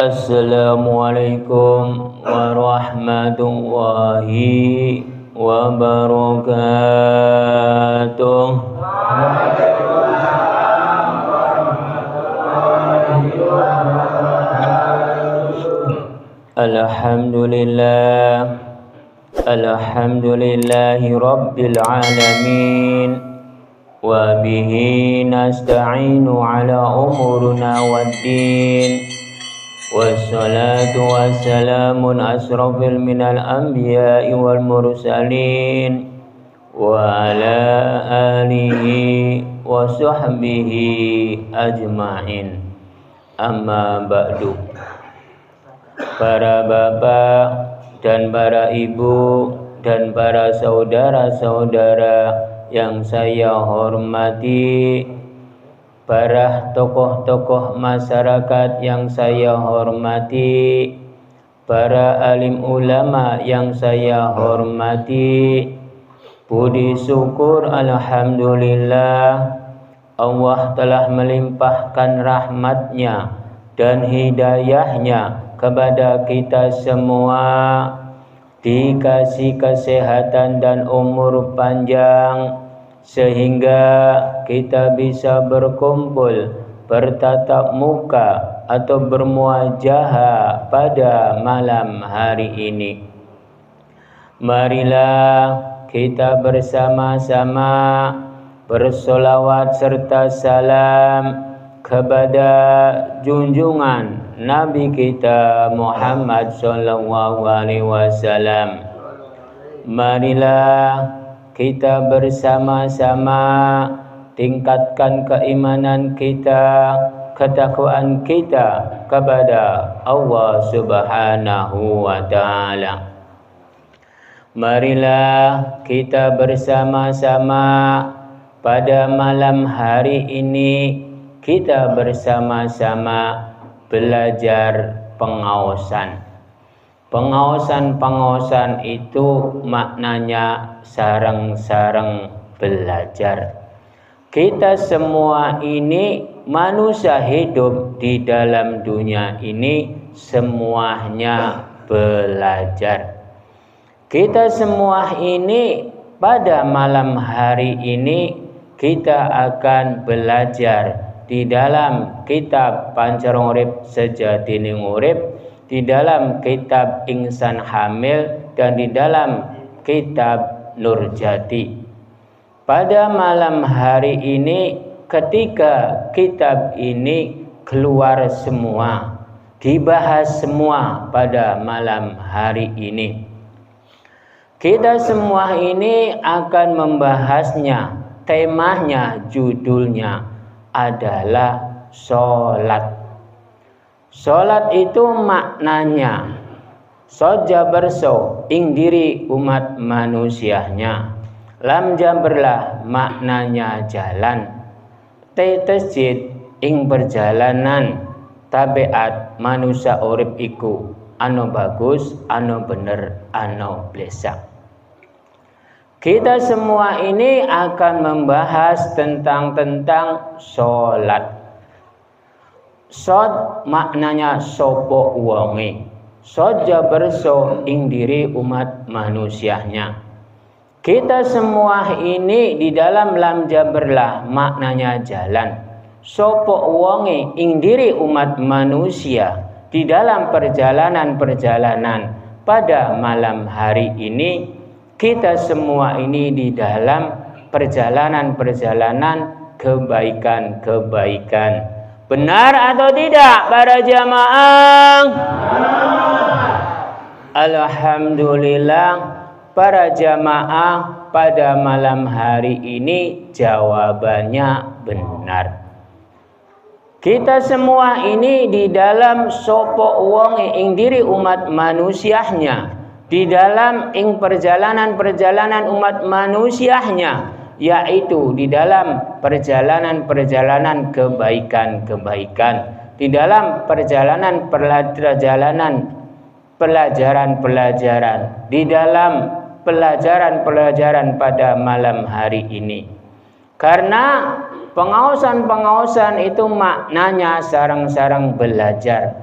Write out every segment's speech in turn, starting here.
Assalamualaikum warahmatullahi wabarakatuh. Alhamdulillah, alhamdulillahi rabbil alamin, wa bihi nasta'inu ala umurina waddin, wassalatu wassalamun asrafil minal anbiya'i wal mursalin, wa ala alihi wa sahbihi ajma'in. Amma ba'du. Para bapak dan para ibu dan para saudara-saudara yang saya hormati, para tokoh-tokoh masyarakat yang saya hormati, para alim ulama yang saya hormati, puji syukur alhamdulillah Allah telah melimpahkan rahmatnya dan hidayahnya kepada kita semua, dikasih kesehatan dan umur panjang sehingga kita bisa berkumpul, bertatap muka atau bermuajahah pada malam hari ini. Marilah kita bersama-sama bersolawat serta salam kepada junjungan Nabi kita Muhammad sallallahu alaihi wasallam. Marilah kita bersama-sama tingkatkan keimanan kita, ketakwaan kita kepada Allah Subhanahu wa taala. Marilah kita bersama-sama pada malam hari ini kita bersama-sama belajar pengaosan. Pengaosan itu maknanya sareng-sareng belajar. Kita semua ini manusia hidup di dalam dunia ini semuanya belajar. Kita semua ini pada malam hari ini kita akan belajar di dalam kitab Pancareng Urip Sejatining Urip, di dalam kitab Insan Hamil, dan di dalam kitab Nurjati. Pada malam hari ini ketika kitab ini keluar semua, dibahas semua pada malam hari ini, kita semua ini akan membahasnya. Temanya, judulnya adalah sholat. Sholat itu maknanya soja berso ing diri umat manusianya. Lam jamberlah maknanya jalan. Tetesjid ing perjalanan tabiat manusia urip iku ano bagus, ano bener, ano blesak. Kita semua ini akan membahas tentang sholat. Sod maknanya sopo wonge, soja berso ing diri umat manusianya. Kita semua ini di dalam lam jaberlah maknanya jalan. Sopo wonge ing diri umat manusia di dalam perjalanan-perjalanan pada malam hari ini. Kita semua ini di dalam perjalanan-perjalanan kebaikan-kebaikan. Benar atau tidak para jamaah? Alhamdulillah para jamaah pada malam hari ini jawabannya benar. Kita semua ini di dalam sopo wong ing diri umat manusianya, di dalam ing perjalanan-perjalanan umat manusianya, yaitu di dalam perjalanan-perjalanan kebaikan-kebaikan, di dalam pelajaran-pelajaran, di dalam pelajaran-pelajaran pada malam hari ini. Karena pengaosan-pengaosan itu maknanya sarang-sarang belajar.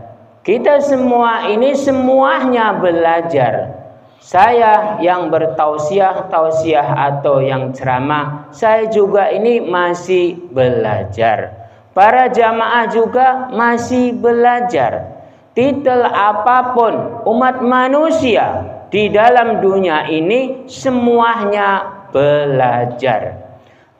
Kita semua ini semuanya belajar. Saya yang bertausiah atau yang ceramah, saya juga ini masih belajar. Para jamaah juga masih belajar. Titel apapun umat manusia di dalam dunia ini semuanya belajar.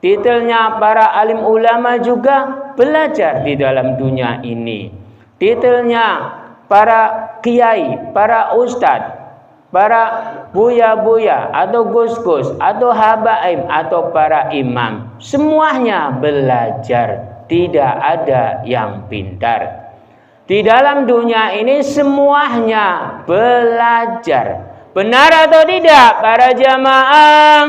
Titelnya para alim ulama juga belajar di dalam dunia ini. Titelnya para kiai, para ustadz, para buya-buya atau gus-gus atau habaib atau para imam, semuanya belajar, tidak ada yang pintar. Di dalam dunia ini semuanya belajar. Benar atau tidak para jamaah?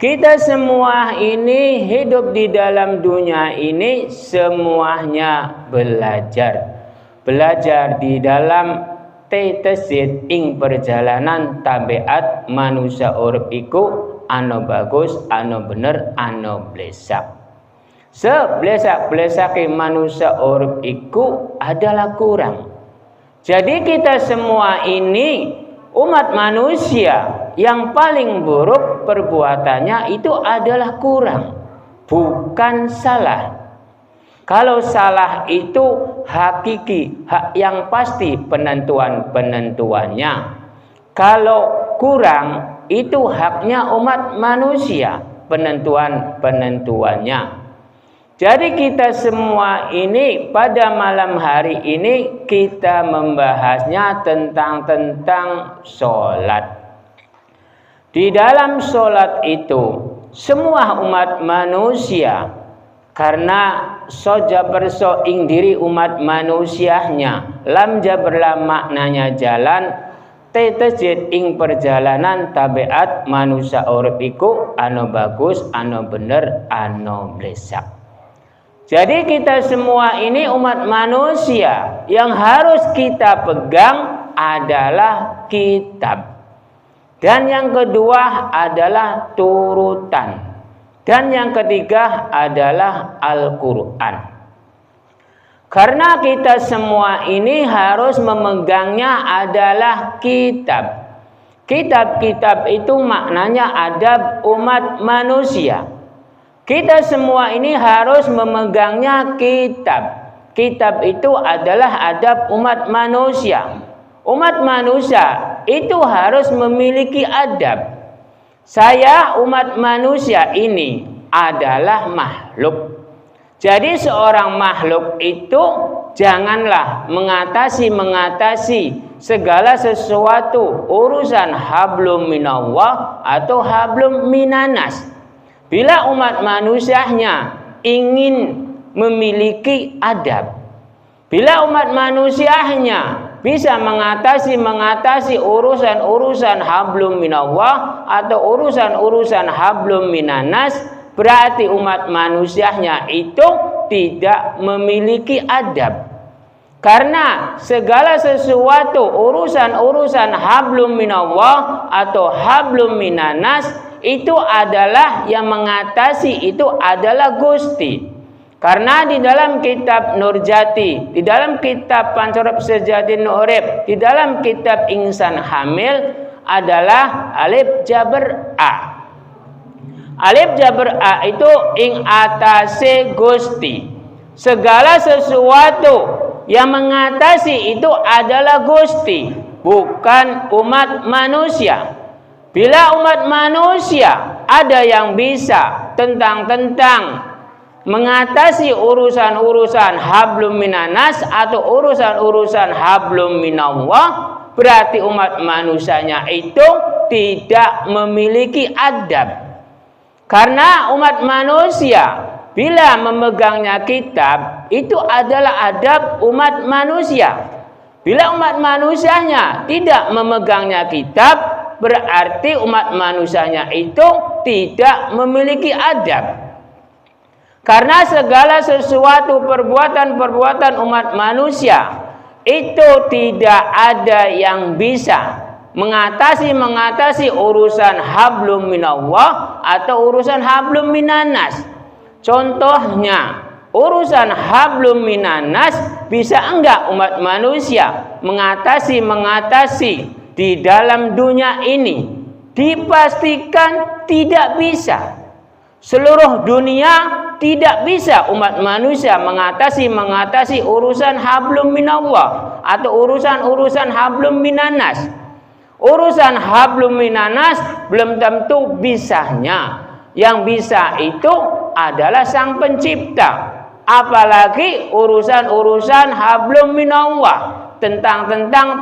Kita semua ini hidup di dalam dunia ini semuanya belajar. Belajar di dalam tetesit ing perjalanan tabiat manusia urip iku ano bagus, ano bener, ano blesak. Seblesak-blesake manusia urip iku adalah kurang. Jadi kita semua ini umat manusia yang paling buruk perbuatannya itu adalah kurang, bukan salah. Kalau salah itu hakiki, hak yang pasti penentuannya. Kalau kurang itu haknya umat manusia, penentuannya. Jadi kita semua ini pada malam hari ini kita membahasnya tentang sholat. Di dalam sholat itu semua umat manusia, karena soja perso ing diri umat manusianya, lam jaberlah maknanya jalan, tetejit ing perjalanan tabiat manusia urip iku ano bagus, ano bener, ano blesak. Jadi kita semua ini umat manusia, yang harus kita pegang adalah kitab. Dan yang kedua adalah turutan. Dan yang ketiga adalah Al-Quran. Karena kita semua ini harus memegangnya adalah kitab. Kitab-kitab itu maknanya adab umat manusia. Kita semua ini harus memegangnya kitab. Kitab itu adalah adab umat manusia. Umat manusia itu harus memiliki adab. Saya umat manusia ini adalah makhluk. Jadi seorang makhluk itu janganlah mengatasi segala sesuatu urusan hablum minallah atau hablum minanas. Bila umat manusianya ingin memiliki adab, bila umat manusianya bisa mengatasi urusan hablum minallah atau urusan hablum minanas, berarti umat manusianya itu tidak memiliki adab. Karena segala sesuatu urusan hablum minallah atau hablum minanas itu adalah yang mengatasi itu adalah Gusti. Karena di dalam kitab Nurjati, di dalam kitab Pancorep Sejati Nurib, di dalam kitab Insan Hamil adalah alif jaber a. Alif jaber a itu ing atase Gusti. Segala sesuatu yang mengatasi itu adalah Gusti, bukan umat manusia. Bila umat manusia ada yang bisa tentang mengatasi urusan hablum minanas atau urusan hablum minallah, berarti umat manusianya itu tidak memiliki adab. Karena umat manusia bila memegangnya kitab itu adalah adab umat manusia. Bila umat manusianya tidak memegangnya kitab, berarti umat manusianya itu tidak memiliki adab. Karena segala sesuatu perbuatan umat manusia itu tidak ada yang bisa mengatasi urusan hablum minallah atau urusan hablum minanas. Contohnya, urusan hablum minanas, bisa enggak umat manusia mengatasi di dalam dunia ini? Dipastikan tidak bisa. Seluruh dunia tidak bisa umat manusia mengatasi urusan hablum minallah atau urusan hablum minanas. Urusan hablum minanas belum tentu bisanya. Yang bisa itu adalah Sang Pencipta. Apalagi urusan hablum minallah, tentang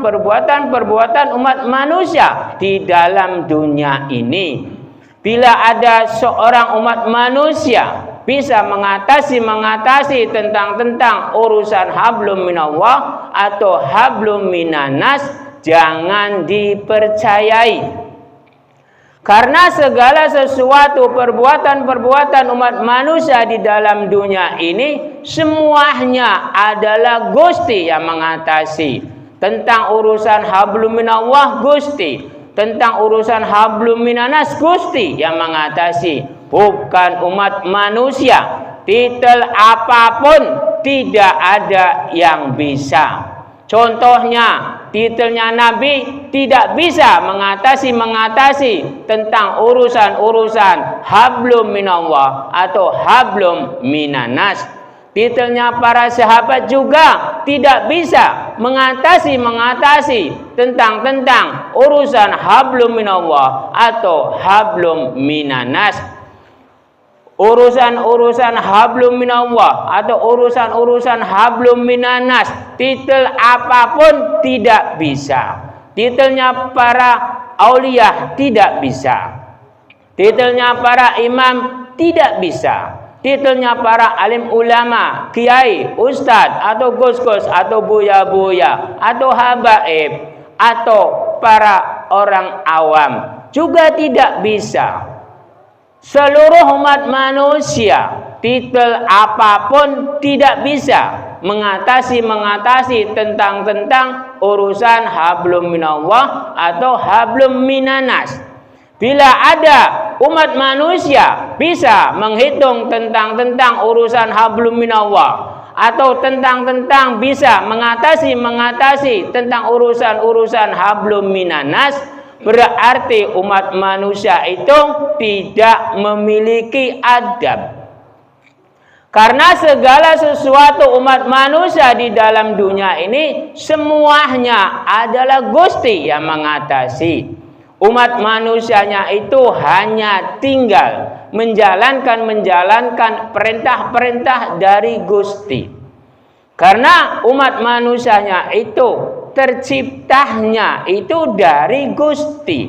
perbuatan umat manusia di dalam dunia ini. Bila ada seorang umat manusia bisa mengatasi tentang urusan hablum minallah atau hablum minanas, jangan dipercayai. Karena segala sesuatu perbuatan umat manusia di dalam dunia ini semuanya adalah Gusti yang mengatasi. Tentang urusan hablum minallah Gusti, tentang urusan hablum minanas Gusti yang mengatasi, bukan umat manusia. Titel apapun tidak ada yang bisa. Contohnya, titelnya Nabi tidak bisa mengatasi tentang urusan hablum minallah atau hablum minanas. Titelnya para sahabat juga tidak bisa mengatasi tentang urusan hablum minallah atau hablum minanas. Urusan hablum minallah atau urusan hablum minanas, titel apapun tidak bisa. Titelnya para aulia tidak bisa. Titelnya para imam tidak bisa. Titelnya para alim ulama, kiai, ustadz atau gus-gus atau buya-buya atau habaib atau para orang awam juga tidak bisa. Seluruh umat manusia, titel apapun tidak bisa mengatasi tentang urusan hablum minallah atau hablum minanas. Bila ada umat manusia bisa menghitung tentang urusan hablum minallah atau tentang bisa mengatasi tentang urusan hablum minanas, berarti umat manusia itu tidak memiliki adab. Karena segala sesuatu umat manusia di dalam dunia ini semuanya adalah Gusti yang mengatasi. Umat manusianya itu hanya tinggal menjalankan perintah-perintah dari Gusti. Karena umat manusianya itu terciptanya itu dari Gusti.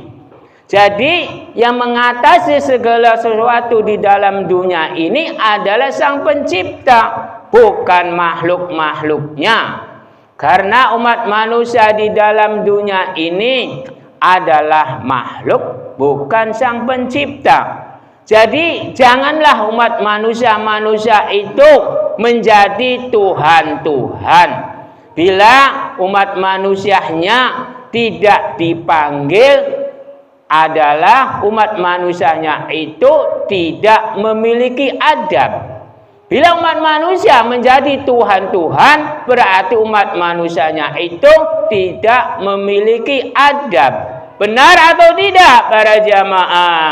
Jadi yang mengatasi segala sesuatu di dalam dunia ini adalah Sang Pencipta, bukan makhluk-makhluknya. Karena umat manusia di dalam dunia ini adalah makhluk, bukan Sang Pencipta. Jadi janganlah umat manusia itu menjadi Tuhan-Tuhan. Bila umat manusianya tidak dipanggil, adalah umat manusianya itu tidak memiliki adab. Bila umat manusia menjadi Tuhan-Tuhan, berarti umat manusianya itu tidak memiliki adab. Benar atau tidak para jamaah?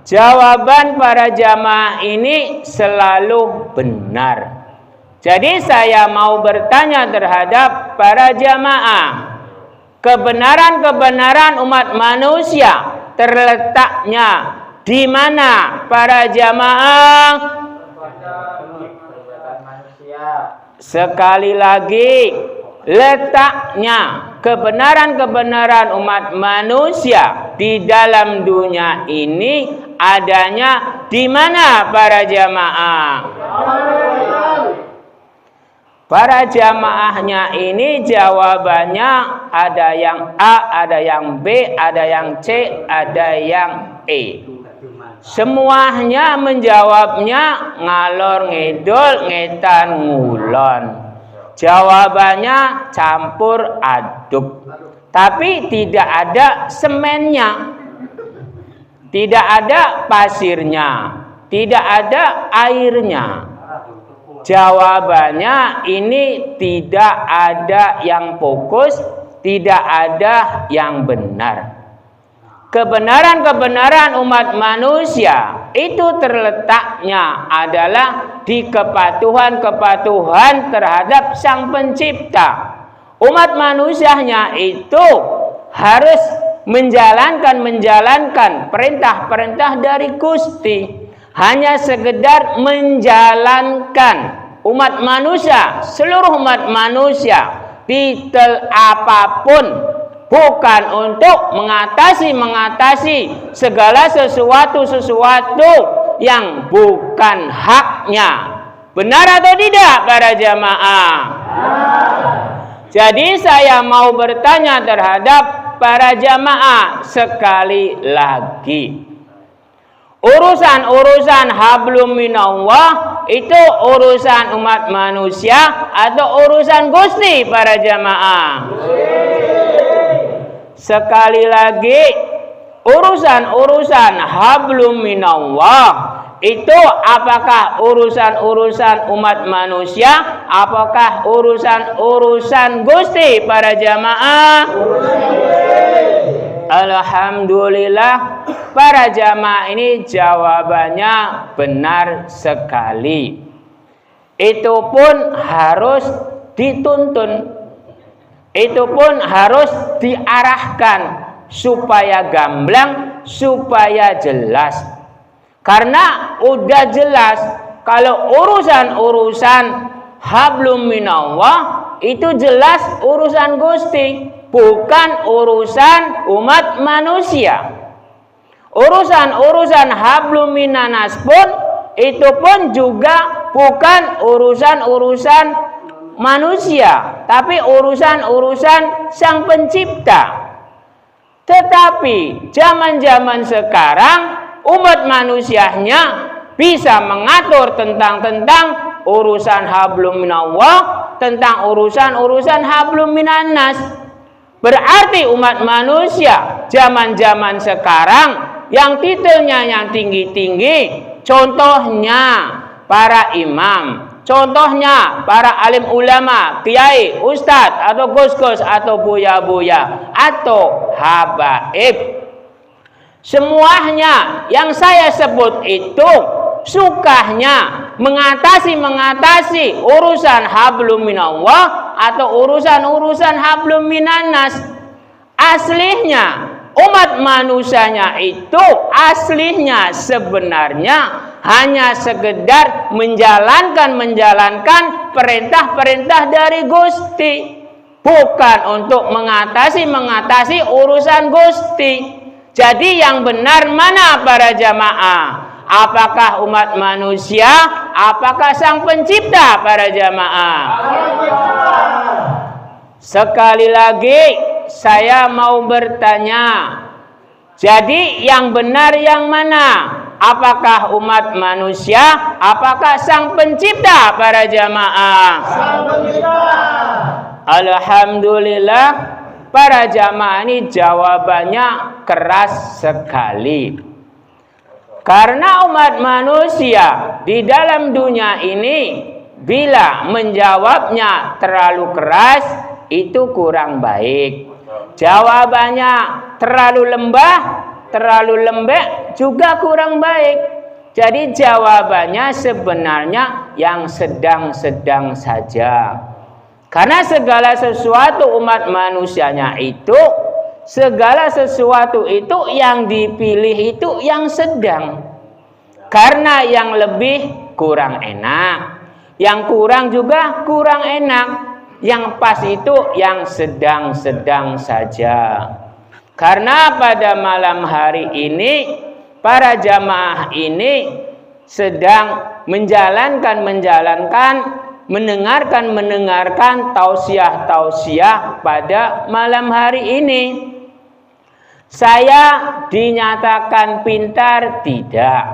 Jawaban para jamaah ini selalu benar. Jadi saya mau bertanya terhadap para jamaah, kebenaran umat manusia terletaknya di mana para jamaah? Sekali lagi, letaknya kebenaran umat manusia di dalam dunia ini adanya di mana para jamaah? Para jamaahnya ini jawabannya ada yang A, ada yang B, ada yang C, ada yang E. Semuanya menjawabnya ngalor ngidul ngetan ngulon. Jawabannya campur aduk. Tapi tidak ada semennya. Tidak ada pasirnya. tidak ada airnya. Jawabannya ini tidak ada yang fokus, tidak ada yang benar. Kebenaran-kebenaran umat manusia itu terletaknya adalah di kepatuhan-kepatuhan terhadap Sang Pencipta. Umat manusianya itu harus menjalankan perintah-perintah dari Gusti. Hanya sekedar menjalankan. Umat manusia, seluruh umat manusia, titel apapun, bukan untuk mengatasi segala sesuatu yang bukan haknya. Benar atau tidak para jamaah? Jadi saya mau bertanya terhadap para jamaah sekali lagi. Urusan-urusan hablum minallah itu urusan umat manusia atau urusan Gusti para jamaah? Sekali lagi, urusan-urusan hablum minallah itu apakah urusan-urusan umat manusia, apakah urusan-urusan Gusti para jamaah? Alhamdulillah, para jamaah ini jawabannya benar sekali. Itu pun harus dituntun. Itu pun harus diarahkan supaya gamblang, supaya jelas. Karena udah jelas kalau urusan-urusan hablum minallah itu jelas urusan Gusti, bukan urusan umat manusia. Urusan-urusan hablum minanas pun itu pun juga bukan urusan-urusan manusia, tapi urusan-urusan Sang Pencipta. Tetapi zaman-zaman sekarang umat manusianya bisa mengatur tentang urusan hablum minallah, tentang urusan hablum minanas. Berarti umat manusia zaman-zaman sekarang yang titelnya yang tinggi-tinggi, contohnya para imam, contohnya para alim ulama, kiai, ustadz, atau gus-gus, atau buya-buya, atau habaib. Semuanya yang saya sebut itu sukanya mengatasi urusan hablum minallah atau urusan hablum minanas. Aslinya umat manusianya itu aslinya sebenarnya hanya sekedar menjalankan perintah-perintah dari Gusti, bukan untuk mengatasi urusan Gusti. Jadi yang benar mana para jamaah? Apakah umat manusia? Apakah Sang Pencipta para jamaah? Sekali lagi saya mau bertanya. Jadi yang benar yang mana? Apakah umat manusia? Apakah Sang Pencipta para jamaah? Sang Pencipta. Alhamdulillah, para jamaah ini jawabannya keras sekali. Karena umat manusia di dalam dunia ini bila menjawabnya terlalu keras itu kurang baik. Jawabannya terlalu lembek juga kurang baik. Jadi jawabannya sebenarnya yang sedang-sedang saja. Karena segala sesuatu umat manusianya itu, segala sesuatu itu yang dipilih itu yang sedang. Karena yang lebih kurang enak, yang kurang juga kurang enak, yang pas itu yang sedang-sedang saja. Karena pada malam hari ini para jamaah ini sedang mendengarkan tausiah pada malam hari ini. Saya dinyatakan pintar? Tidak.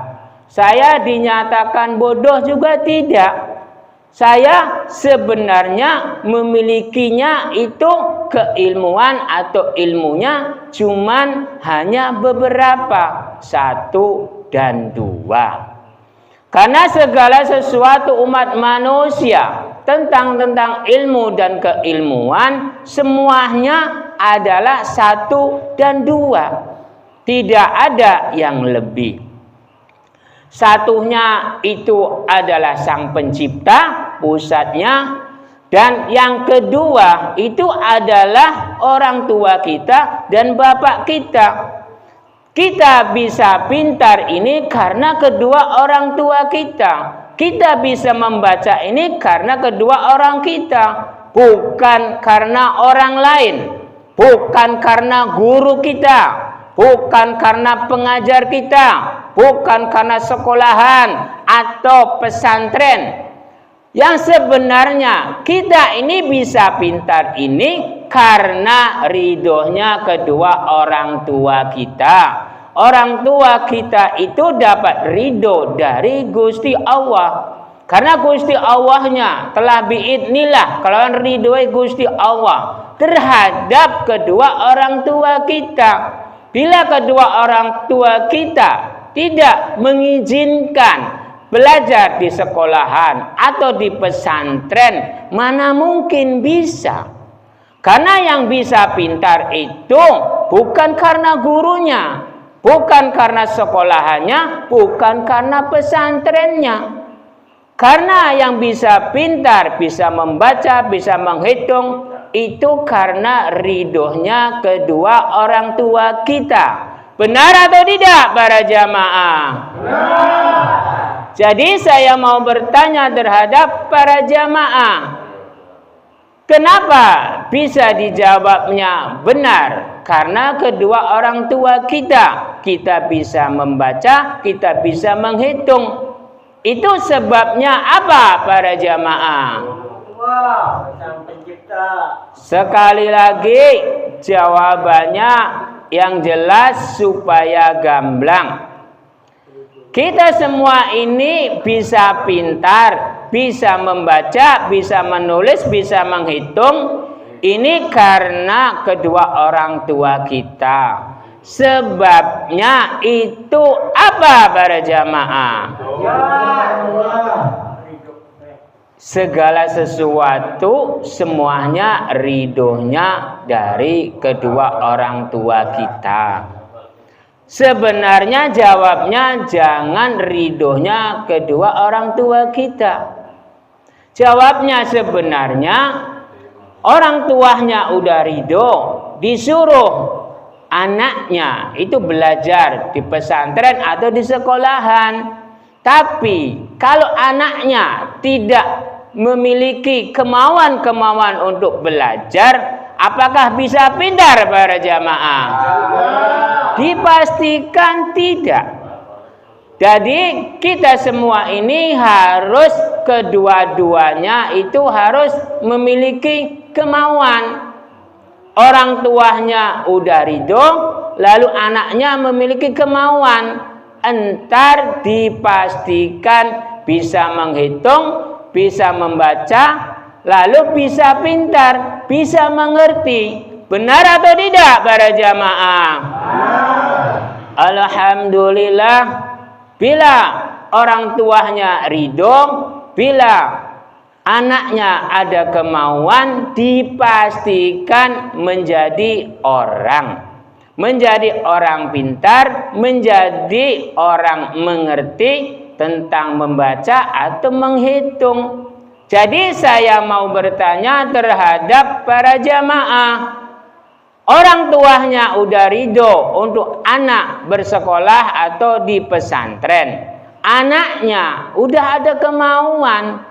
Saya dinyatakan bodoh juga tidak. Saya sebenarnya memilikinya itu keilmuan atau ilmunya cuman hanya beberapa, 1 dan 2. Karena segala sesuatu umat manusia tentang ilmu dan keilmuan semuanya adalah satu dan dua. Tidak ada yang lebih. Satunya itu adalah Sang Pencipta, pusatnya. Dan yang kedua itu adalah orang tua kita dan bapak kita. Kita bisa pintar ini karena kedua orang tua kita. Kita bisa membaca ini karena kedua orang kita. Bukan karena orang lain. Bukan karena guru kita. Bukan karena pengajar kita. Bukan karena sekolahan atau pesantren. Yang sebenarnya kita ini bisa pintar ini karena ridhonya kedua orang tua kita. Orang tua kita itu dapat ridho dari Gusti Allah. Karena Gusti Allahnya telah biidnillah, kalau ridhoi Gusti Allah terhadap kedua orang tua kita. Bila kedua orang tua kita tidak mengizinkan belajar di sekolahan atau di pesantren, mana mungkin bisa? Karena yang bisa pintar itu bukan karena gurunya, bukan karena sekolahannya, bukan karena pesantrennya. Karena yang bisa pintar, bisa membaca, bisa menghitung, itu karena ridhonya kedua orang tua kita. Benar atau tidak para jamaah? Benar. Jadi saya mau bertanya terhadap para jamaah. Kenapa bisa dijawabnya benar? Karena kedua orang tua kita. Kita bisa membaca, kita bisa menghitung. Itu sebabnya apa para jamaah? Sang Pencipta. Sekali lagi jawabannya yang jelas supaya gamblang. Kita semua ini bisa pintar, bisa membaca, bisa menulis, bisa menghitung. Ini karena kedua orang tua kita. Sebabnya itu apa para jamaah? Segala sesuatu semuanya ridhonya dari kedua orang tua kita. Sebenarnya jawabnya jangan ridhonya kedua orang tua kita. Jawabnya sebenarnya orang tuanya udah ridho, disuruh anaknya itu belajar di pesantren atau di sekolahan. Tapi kalau anaknya tidak memiliki kemauan untuk belajar, apakah bisa pintar para jamaah? Dipastikan tidak. Jadi kita semua ini harus kedua-duanya itu harus memiliki kemauan. Orang tuanya udah ridho, lalu anaknya memiliki kemauan. Entar dipastikan bisa menghitung, bisa membaca, lalu bisa pintar, bisa mengerti. Benar atau tidak para jamaah? Alhamdulillah, bila orang tuanya ridho, bila anaknya ada kemauan, dipastikan menjadi orang pintar, menjadi orang mengerti tentang membaca atau menghitung. Jadi saya mau bertanya terhadap para jamaah. Orang tuanya udah ridho untuk anak bersekolah atau di pesantren. Anaknya udah ada kemauan.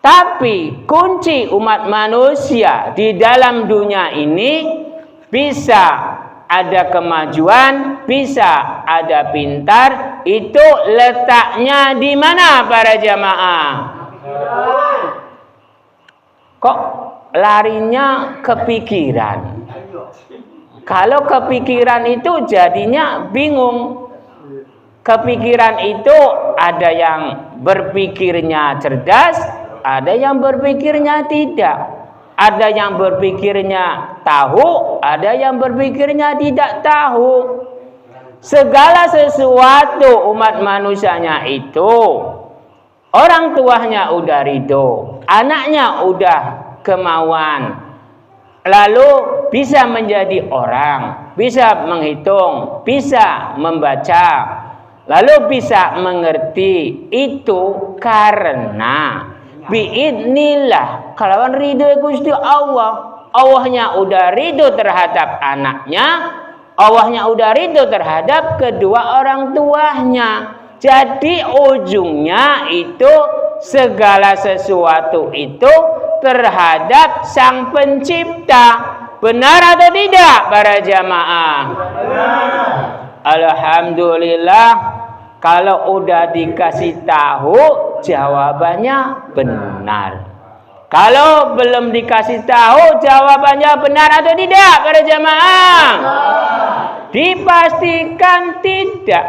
Tapi kunci umat manusia di dalam dunia ini bisa ada kemajuan, bisa ada pintar. Itu letaknya di mana para jamaah? Kok larinya kepikiran? Kalau kepikiran itu jadinya bingung. Kepikiran itu ada yang berpikirnya cerdas, ada yang berpikirnya tidak. Ada yang berpikirnya tahu, ada yang berpikirnya tidak tahu. Segala sesuatu umat manusianya itu orang tuanya udah ridho, anaknya udah kemauan, lalu bisa menjadi orang, bisa menghitung, bisa membaca, lalu bisa mengerti, itu karena biidnillah, kalawan ridho Gusti Allah. Allahnya udah ridho terhadap anaknya, Allahnya udah ridho terhadap kedua orang tuanya. Jadi ujungnya itu segala sesuatu itu terhadap Sang Pencipta. Benar atau tidak para jamaah? Alhamdulillah, kalau udah dikasih tahu jawabannya benar. Kalau belum dikasih tahu jawabannya benar atau tidak para jamaah? Dipastikan tidak.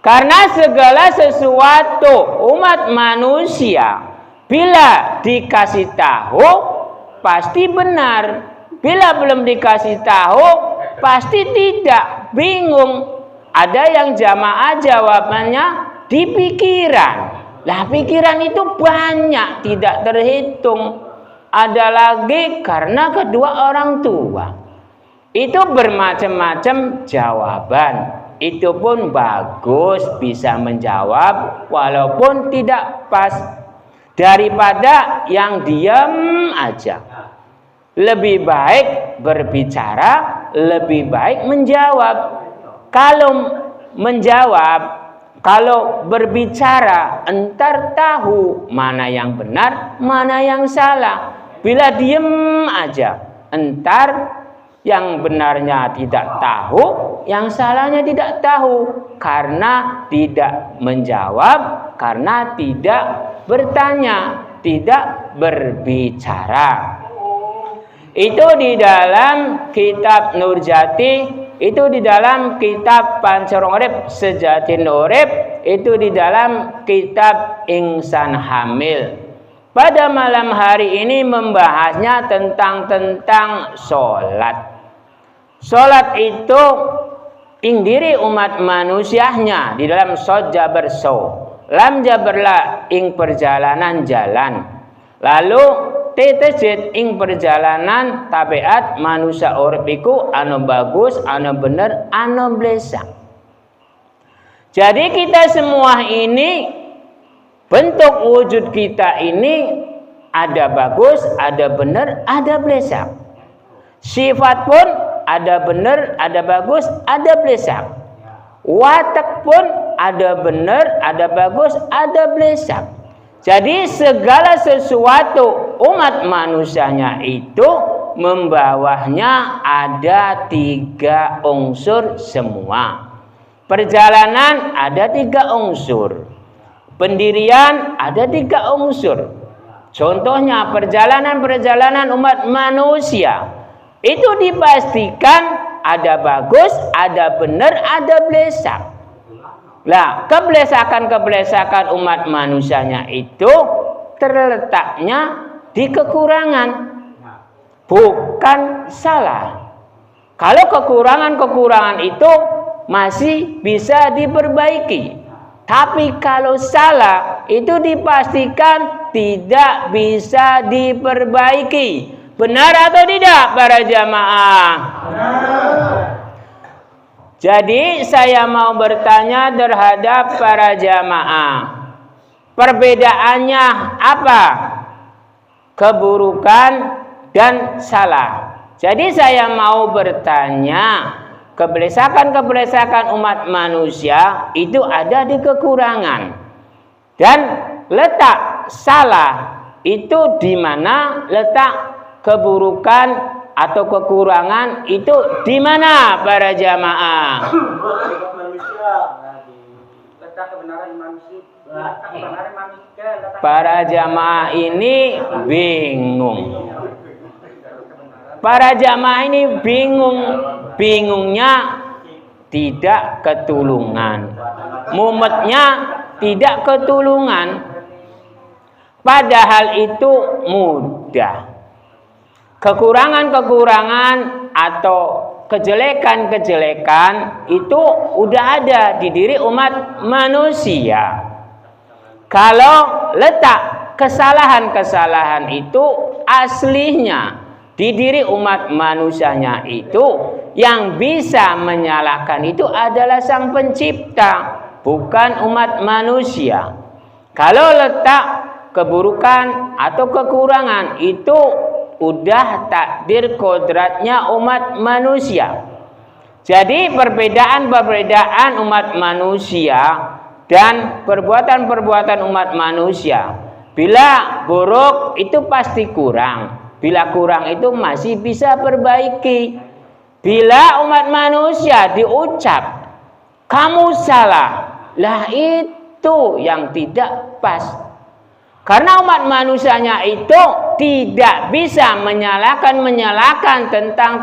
Karena segala sesuatu umat manusia bila dikasih tahu pasti benar. Bila belum dikasih tahu pasti tidak, bingung. Ada yang jamaah jawabannya di pikiran. Lah pikiran itu banyak, tidak terhitung. Ada lagi karena kedua orang tua. Itu bermacam-macam jawaban. Itu pun bagus bisa menjawab walaupun tidak pas. Daripada yang diam aja. Lebih baik berbicara, lebih baik menjawab. Kalau menjawab, kalau berbicara, entar tahu mana yang benar, mana yang salah. Bila diem aja, entar yang benarnya tidak tahu, yang salahnya tidak tahu. Karena tidak menjawab, karena tidak bertanya, tidak berbicara. Itu di dalam kitab Nurjati, itu di dalam kitab Pancorong Urip Sejati Urip, itu di dalam kitab Insan Hamil. Pada malam hari ini membahasnya tentang sholat. Sholat itu ing diri umat manusianya di dalam shod jabar so, lam jabarlah ing perjalanan jalan. Lalu tetejet ing perjalanan tabiat manusia urip iku anu bagus, anu bener, anu blesak. Jadi kita semua ini, bentuk wujud kita ini ada bagus, ada bener, ada blesak. Sifat pun ada bener, ada bagus, ada blesak. Watak pun ada bener, ada bagus, ada blesak. Jadi segala sesuatu umat manusianya itu membawahnya ada 3 unsur semua. Perjalanan ada 3 unsur. Pendirian ada 3 unsur. Contohnya perjalanan umat manusia itu dipastikan ada bagus, ada benar, ada blesak. Lah, keblesakan umat manusianya itu terletaknya di kekurangan, bukan salah. Kalau kekurangan itu masih bisa diperbaiki. Tapi kalau salah itu dipastikan tidak bisa diperbaiki. Benar atau tidak para jamaah? Benar. Jadi saya mau bertanya terhadap para jamaah. Perbedaannya apa? Keburukan dan salah. Jadi saya mau bertanya, keblesakan umat manusia itu ada di kekurangan. Dan letak salah itu di mana, letak keburukan atau kekurangan itu di mana para jamaah? Para jamaah ini bingung. Para jamaah ini bingung. Bingungnya tidak ketulungan. Mumetnya tidak ketulungan. Padahal itu mudah. Kekurangan-kekurangan atau kejelekan-kejelekan itu udah ada di diri umat manusia. Kalau letak kesalahan-kesalahan itu aslinya di diri umat manusianya itu, yang bisa menyalahkan itu adalah Sang Pencipta, bukan umat manusia. Kalau letak keburukan atau kekurangan itu udah takdir kodratnya umat manusia. Jadi perbedaan-perbedaan umat manusia dan perbuatan-perbuatan umat manusia, bila buruk itu pasti kurang. Bila kurang itu masih bisa perbaiki. Bila umat manusia diucap kamu salah, lah itu yang tidak pas. Karena umat manusianya itu tidak bisa menyalahkan tentang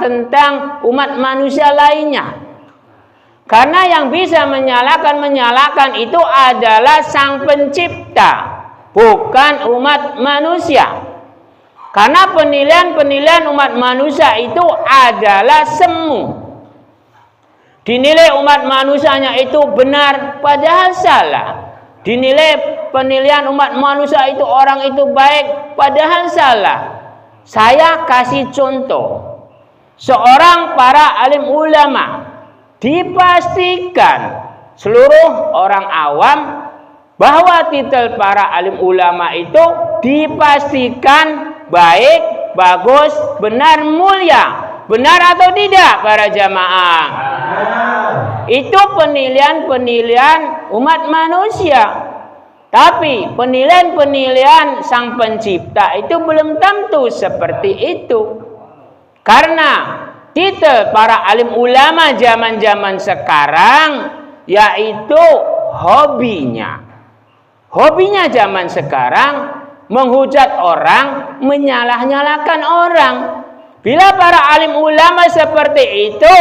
umat manusia lainnya. Karena yang bisa menyalahkan itu adalah Sang Pencipta, bukan umat manusia. Karena penilaian umat manusia itu adalah semu. Dinilai umat manusianya itu benar, padahal salah. Dinilai penilaian umat manusia itu orang itu baik, padahal salah. Saya kasih contoh. Seorang para alim ulama dipastikan seluruh orang awam bahwa titel para alim ulama itu dipastikan baik, bagus, benar, mulia. Benar atau tidak para jamaah? Itu penilaian umat manusia. Tapi penilaian Sang Pencipta itu belum tentu seperti itu. Karena titel para alim ulama zaman-zaman sekarang yaitu hobinya. Hobinya zaman sekarang menghujat orang, menyalah-nyalahkan orang. Bila para alim ulama seperti itu,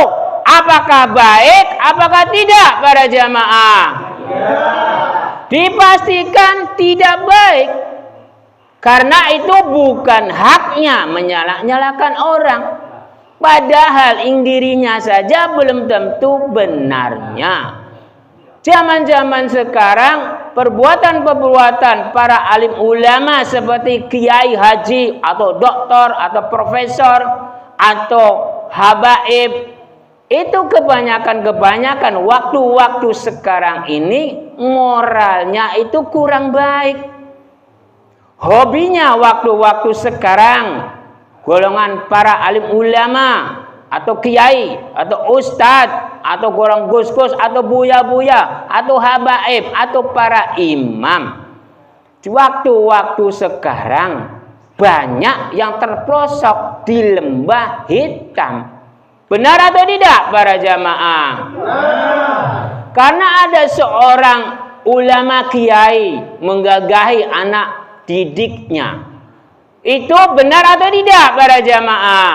apakah baik, apakah tidak para jamaah? Dipastikan tidak baik. Karena itu bukan haknya menyalah-nyalahkan orang. Padahal dirinya saja belum tentu benarnya. Zaman-zaman sekarang perbuatan-perbuatan para alim ulama seperti kiai haji atau doktor atau profesor atau habaib itu kebanyakan waktu-waktu sekarang ini moralnya itu kurang baik. Hobinya waktu-waktu sekarang golongan para alim ulama atau kiai atau ustadz atau golongan gus-gus atau buya-buya atau habaib atau para imam. Di waktu-waktu sekarang banyak yang terpelosok di lembah hitam. Benar atau tidak para jamaah? Karena ada seorang ulama kiai menggagahi anak didiknya. Itu benar atau tidak para jamaah?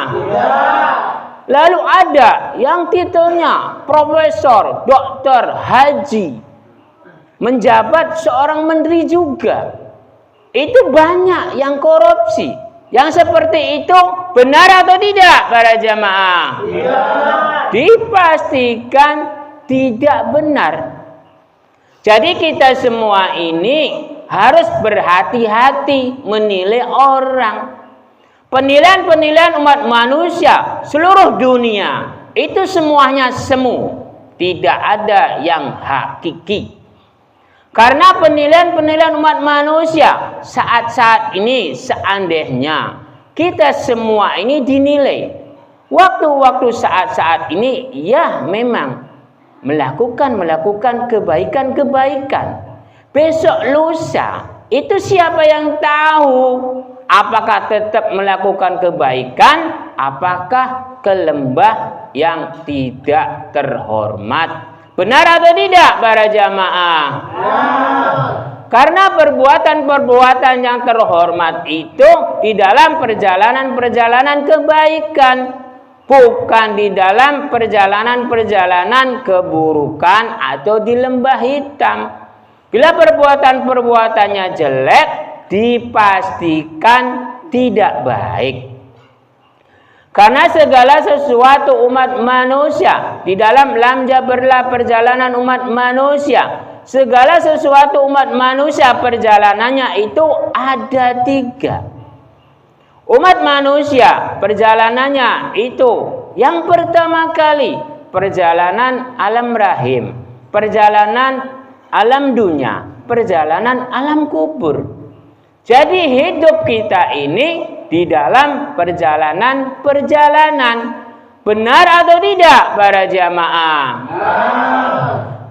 Lalu ada yang titelnya profesor, dokter, haji, menjabat seorang menteri juga. Itu banyak yang korupsi. Yang seperti itu benar atau tidak para jamaah? Dipastikan tidak benar. Jadi kita semua ini harus berhati-hati menilai orang. Penilaian umat manusia seluruh dunia itu semuanya semu, tidak ada yang hakiki. Karena penilaian umat manusia saat-saat ini seandainya kita semua ini dinilai waktu-waktu saat-saat ini ya memang melakukan kebaikan-kebaikan. Besok lusa itu siapa yang tahu? Apakah tetap melakukan kebaikan? Apakah ke lembah yang tidak terhormat? Benar atau tidak para jamaah? Karena perbuatan-perbuatan yang terhormat itu di dalam perjalanan-perjalanan kebaikan, bukan di dalam perjalanan-perjalanan keburukan atau di lembah hitam. Bila perbuatan-perbuatannya jelek, dipastikan tidak baik. Karena segala sesuatu umat manusia di dalam lam jaberlah perjalanan umat manusia segala sesuatu umat manusia perjalanannya itu ada 3. Umat manusia perjalanannya itu yang pertama kali perjalanan alam rahim, perjalanan alam dunia, perjalanan alam kubur. Jadi hidup kita ini di dalam perjalanan-perjalanan. Benar atau tidak para jamaah?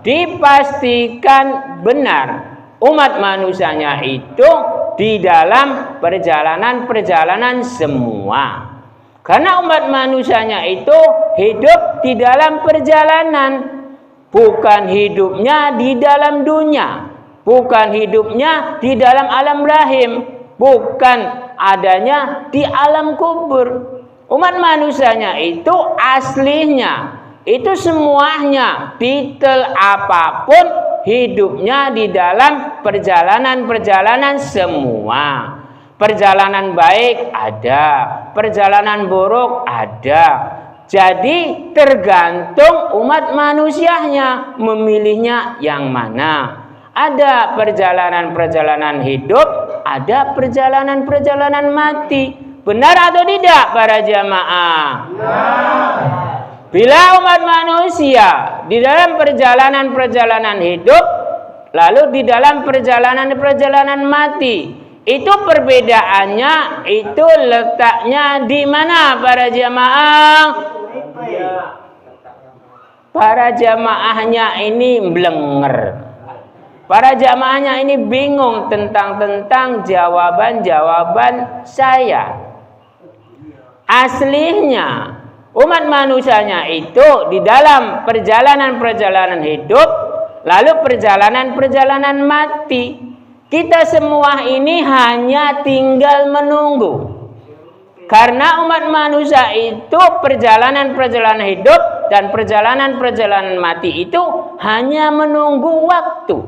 Dipastikan benar. Umat manusianya itu di dalam perjalanan-perjalanan semua. Karena umat manusianya itu hidup di dalam perjalanan. Bukan hidupnya di dalam dunia. Bukan hidupnya di dalam alam rahim. Bukan adanya di alam kubur. Umat manusianya itu aslinya, itu semuanya, detail apapun hidupnya di dalam perjalanan-perjalanan semua. Perjalanan baik ada, perjalanan buruk ada. Jadi tergantung umat manusianya memilihnya yang mana. Ada perjalanan-perjalanan hidup, ada perjalanan-perjalanan mati. Benar atau tidak para jamaah? Bila umat manusia di dalam perjalanan-perjalanan hidup, lalu di dalam perjalanan-perjalanan mati, itu perbedaannya, itu letaknya di mana para jamaah? Para jamaahnya ini blenger. Para jamaahnya ini bingung tentang jawaban-jawaban saya. Aslinya umat manusianya itu di dalam perjalanan-perjalanan hidup, lalu perjalanan-perjalanan mati. Kita semua ini hanya tinggal menunggu. Karena umat manusia itu perjalanan-perjalanan hidup dan perjalanan-perjalanan mati itu hanya menunggu waktu.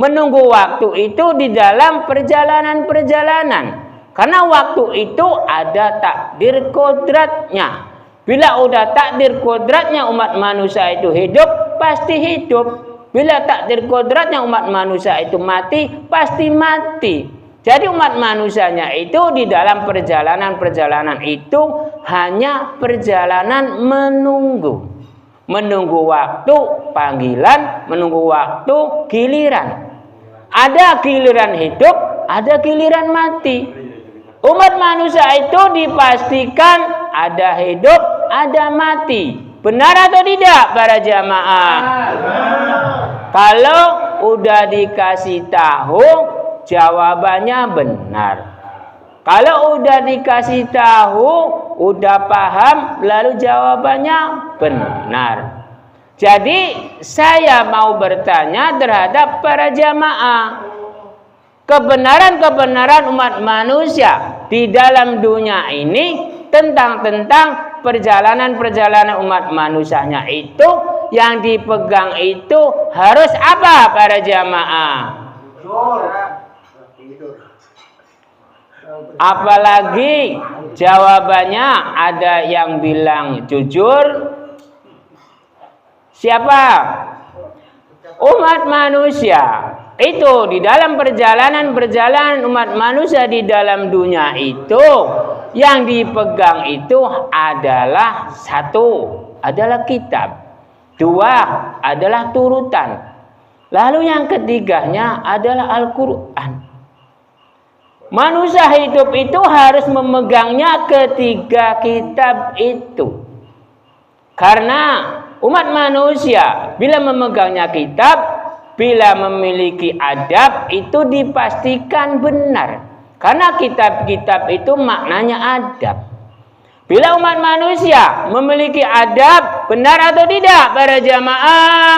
Menunggu waktu itu di dalam perjalanan-perjalanan. Karena waktu itu ada takdir kodratnya. Bila udah takdir kodratnya umat manusia itu hidup, pasti hidup. Bila takdir kodratnya umat manusia itu mati, pasti mati. Jadi umat manusianya itu di dalam perjalanan-perjalanan itu hanya perjalanan menunggu. Menunggu waktu panggilan, menunggu waktu giliran. Ada giliran hidup, ada giliran mati. Umat manusia itu dipastikan ada hidup, ada mati. Benar atau tidak para jamaah? Kalau udah dikasih tahu, jawabannya benar. Kalau udah dikasih tahu, udah paham, lalu jawabannya benar. Jadi saya mau bertanya terhadap para jamaah. Kebenaran-kebenaran umat manusia di dalam dunia ini tentang perjalanan-perjalanan umat manusianya itu yang dipegang itu harus apa para jamaah? Apalagi jawabannya ada yang bilang jujur. Siapa? Umat manusia. Itu di dalam perjalanan umat manusia di dalam dunia itu yang dipegang itu adalah satu, adalah kitab. Dua, adalah turutan. Lalu yang ketiganya adalah Al-Quran. Manusia hidup itu harus memegangnya ketiga kitab itu. Karena umat manusia bila memegangnya kitab, bila memiliki adab itu dipastikan benar. Karena kitab-kitab itu maknanya adab. Bila umat manusia memiliki adab, benar atau tidak para jamaah?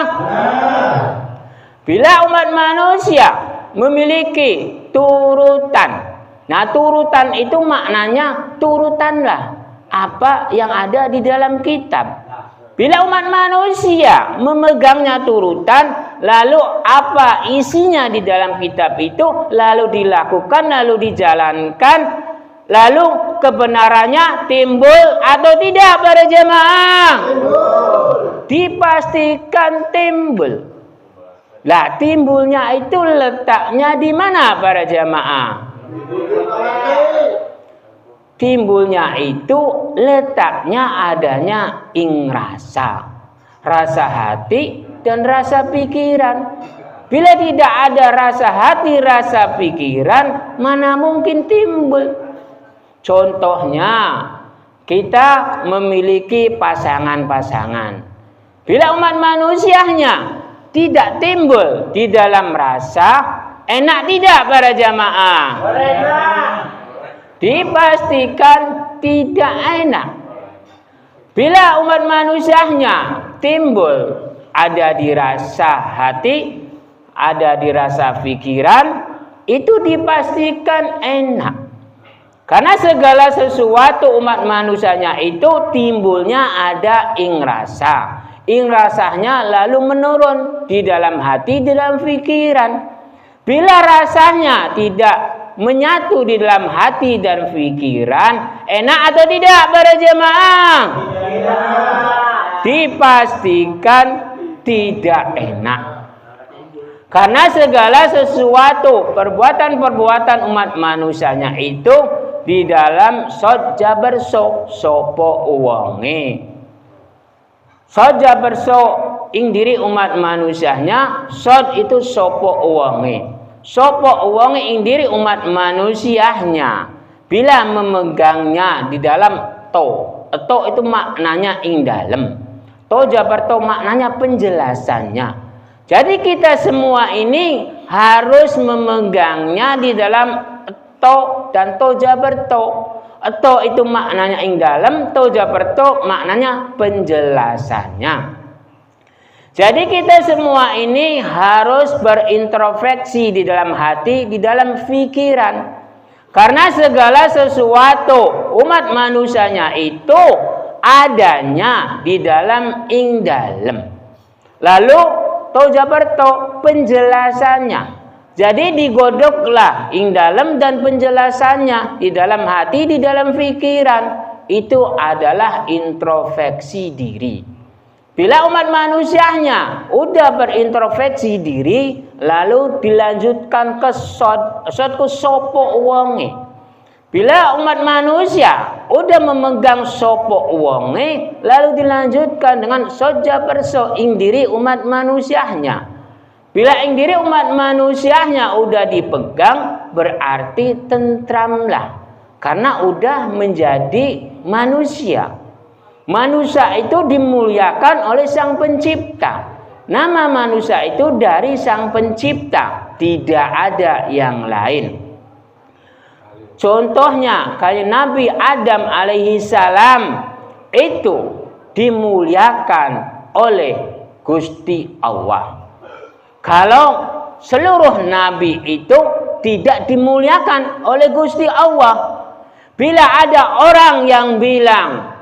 Bila umat manusia memiliki turutan. Nah, turutan itu maknanya turutanlah apa yang ada di dalam kitab. Bila umat manusia memegangnya turutan, lalu apa isinya di dalam kitab itu, lalu dilakukan, lalu dijalankan, lalu kebenarannya timbul atau tidak para jemaah? Dipastikan timbul. Lah timbulnya itu letaknya di mana para jamaah? Timbulnya itu letaknya adanya ing rasa hati dan rasa pikiran. Bila tidak ada rasa hati, rasa pikiran, mana mungkin timbul? Contohnya, kita memiliki pasangan-pasangan. Bila umat manusianya tidak timbul di dalam rasa, enak tidak para jamaah? Dipastikan tidak enak. Bila umat manusianya timbul ada di rasa hati, ada di rasa pikiran, itu dipastikan enak. Karena segala sesuatu umat manusianya itu timbulnya ada ing rasa. Ing rasanya lalu menurun di dalam hati, di dalam pikiran. Bila rasanya tidak menyatu di dalam hati dan pikiran, enak atau tidak para jemaah? Dipastikan tidak enak. Karena segala sesuatu perbuatan-perbuatan umat manusianya itu di dalam sod jaberso sopo uwonge. Sod jaberso ing diri umat manusianya, sod itu sopo uwonge. Sopo uwonge ing diri umat manusianya. Bila memegangnya di dalam to itu maknanya ing dalam. To jaberto maknanya penjelasannya. Jadi kita semua ini harus memegangnya di dalam to dan to jaberto. To itu maknanya ing dalam, to jaberto maknanya penjelasannya. Jadi kita semua ini harus berintrospeksi di dalam hati, di dalam pikiran. Karena segala sesuatu umat manusianya itu adanya di dalam ing dalam. Lalu to jaberto penjelasannya. Jadi digodoklah ing dalam dan penjelasannya di dalam hati, di dalam pikiran. Itu adalah introspeksi diri. Bila umat manusianya udah berintrospeksi diri, lalu dilanjutkan ke sod ku sopo uwonge. Bila umat manusia udah memegang sopo uwonge, lalu dilanjutkan dengan sod jaberso ing diri umat manusianya. Bila ing diri umat manusianya udah dipegang, berarti tentramlah. Karena udah menjadi manusia. Manusia itu dimuliakan oleh Sang Pencipta. Nama manusia itu dari Sang Pencipta, tidak ada yang lain. Contohnya kayak Nabi Adam alaihi salam itu dimuliakan oleh Gusti Allah. Kalau seluruh nabi itu tidak dimuliakan oleh Gusti Allah. Bila ada orang yang bilang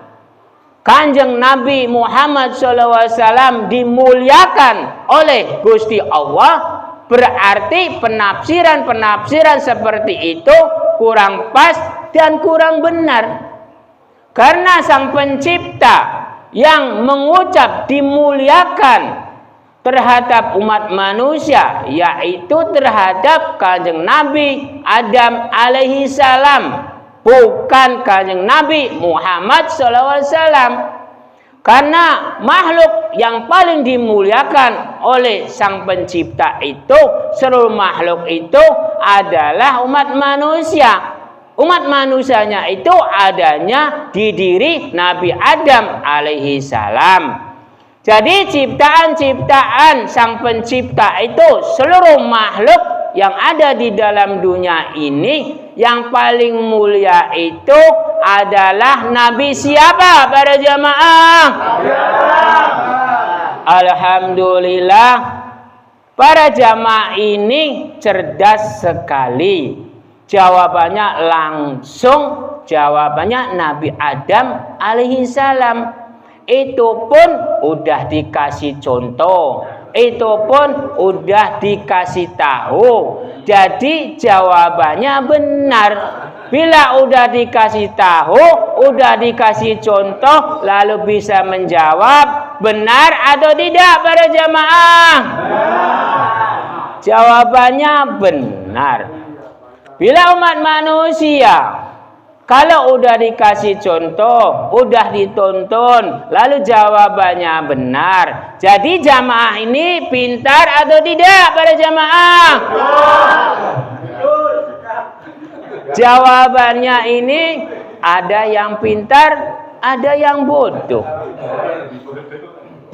Kanjeng Nabi Muhammad SAW dimuliakan oleh Gusti Allah, berarti penafsiran-penafsiran seperti itu kurang pas dan kurang benar. Karena Sang Pencipta yang mengucap dimuliakan terhadap umat manusia, yaitu terhadap Kanjeng Nabi Adam alaihi salam, bukan Kanjeng Nabi Muhammad SAW. Karena makhluk yang paling dimuliakan oleh Sang Pencipta itu, seluruh makhluk itu adalah umat manusia. Umat manusianya itu adanya di diri Nabi Adam alaihi salam. Jadi ciptaan-ciptaan Sang Pencipta itu seluruh makhluk yang ada di dalam dunia ini, yang paling mulia itu adalah Nabi siapa para jamaah? Alhamdulillah, para jamaah ini cerdas sekali. Jawabannya langsung, jawabannya Nabi Adam alaihi salam. Itu pun udah dikasih contoh, itu pun udah dikasih tahu. Jadi jawabannya benar. Bila udah dikasih tahu, udah dikasih contoh, lalu bisa menjawab benar atau tidak para jamaah? Jawabannya benar. Bila umat manusia kalau udah dikasih contoh, udah dituntun, lalu jawabannya benar. Jadi jamaah ini pintar atau tidak para jamaah? Jawabannya ini ada yang pintar, ada yang bodoh.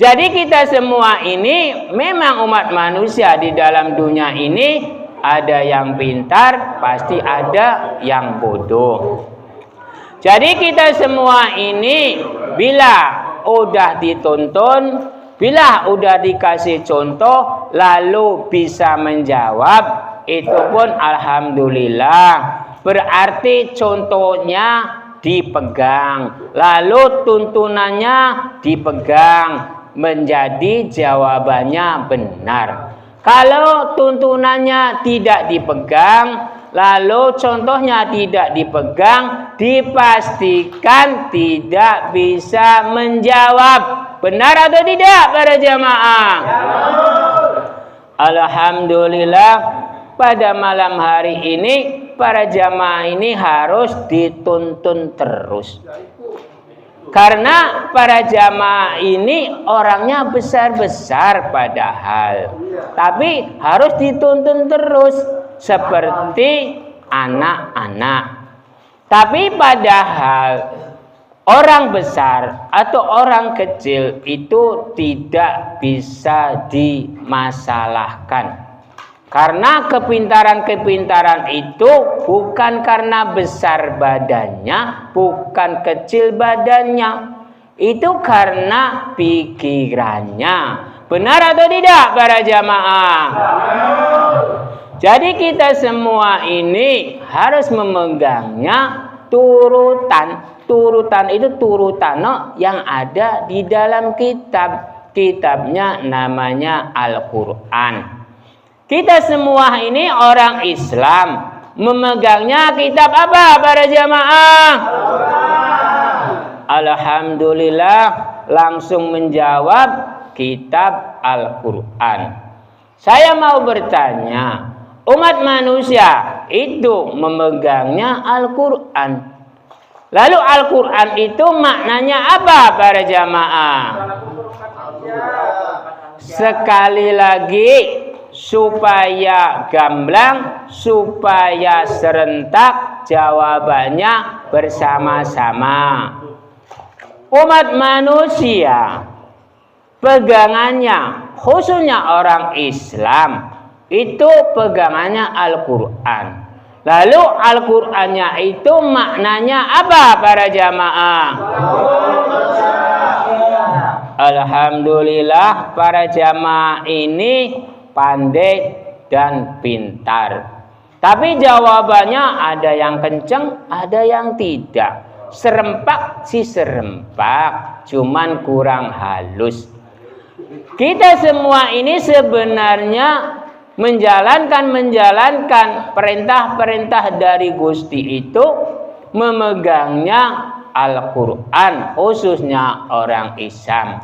Jadi kita semua ini memang umat manusia di dalam dunia ini ada yang pintar, pasti ada yang bodoh. Jadi kita semua ini bila udah dituntun, bila udah dikasih contoh, lalu bisa menjawab, itu pun alhamdulillah. Berarti contohnya dipegang, lalu tuntunannya dipegang, menjadi jawabannya benar. Kalau tuntunannya tidak dipegang, lalu contohnya tidak dipegang, dipastikan tidak bisa menjawab. Benar atau tidak para jamaah? Alhamdulillah, pada malam hari ini para jamaah ini harus dituntun terus. Karena para jamaah ini orangnya besar-besar padahal, tapi harus dituntun terus seperti anak-anak. Tapi padahal orang besar atau orang kecil itu tidak bisa dimasalahkan. Karena kepintaran-kepintaran itu bukan karena besar badannya, bukan kecil badannya. Itu karena pikirannya. Benar atau tidak para jamaah? Jadi kita semua ini harus memegangnya turutan. Turutan itu turutan yang ada di dalam kitab. Kitabnya namanya Al-Quran. Kita semua ini orang Islam, memegangnya kitab apa para jamaah? Alhamdulillah, langsung menjawab kitab Al-Quran. Saya mau bertanya, umat manusia itu memegangnya Al-Quran. Lalu Al-Quran itu maknanya apa para jamaah? Sekali lagi, supaya gamblang, supaya serentak, jawabannya bersama-sama. Umat manusia pegangannya, khususnya orang Islam, itu pegangannya Al-Quran. Lalu Al-Qurannya itu maknanya apa para jamaah? Alhamdulillah, para jamaah ini pandai dan pintar. Tapi jawabannya ada yang kenceng, ada yang tidak. Serempak sih serempak, cuman kurang halus. Kita semua ini sebenarnya menjalankan perintah-perintah dari Gusti itu memegangnya Al-Quran, khususnya orang Islam.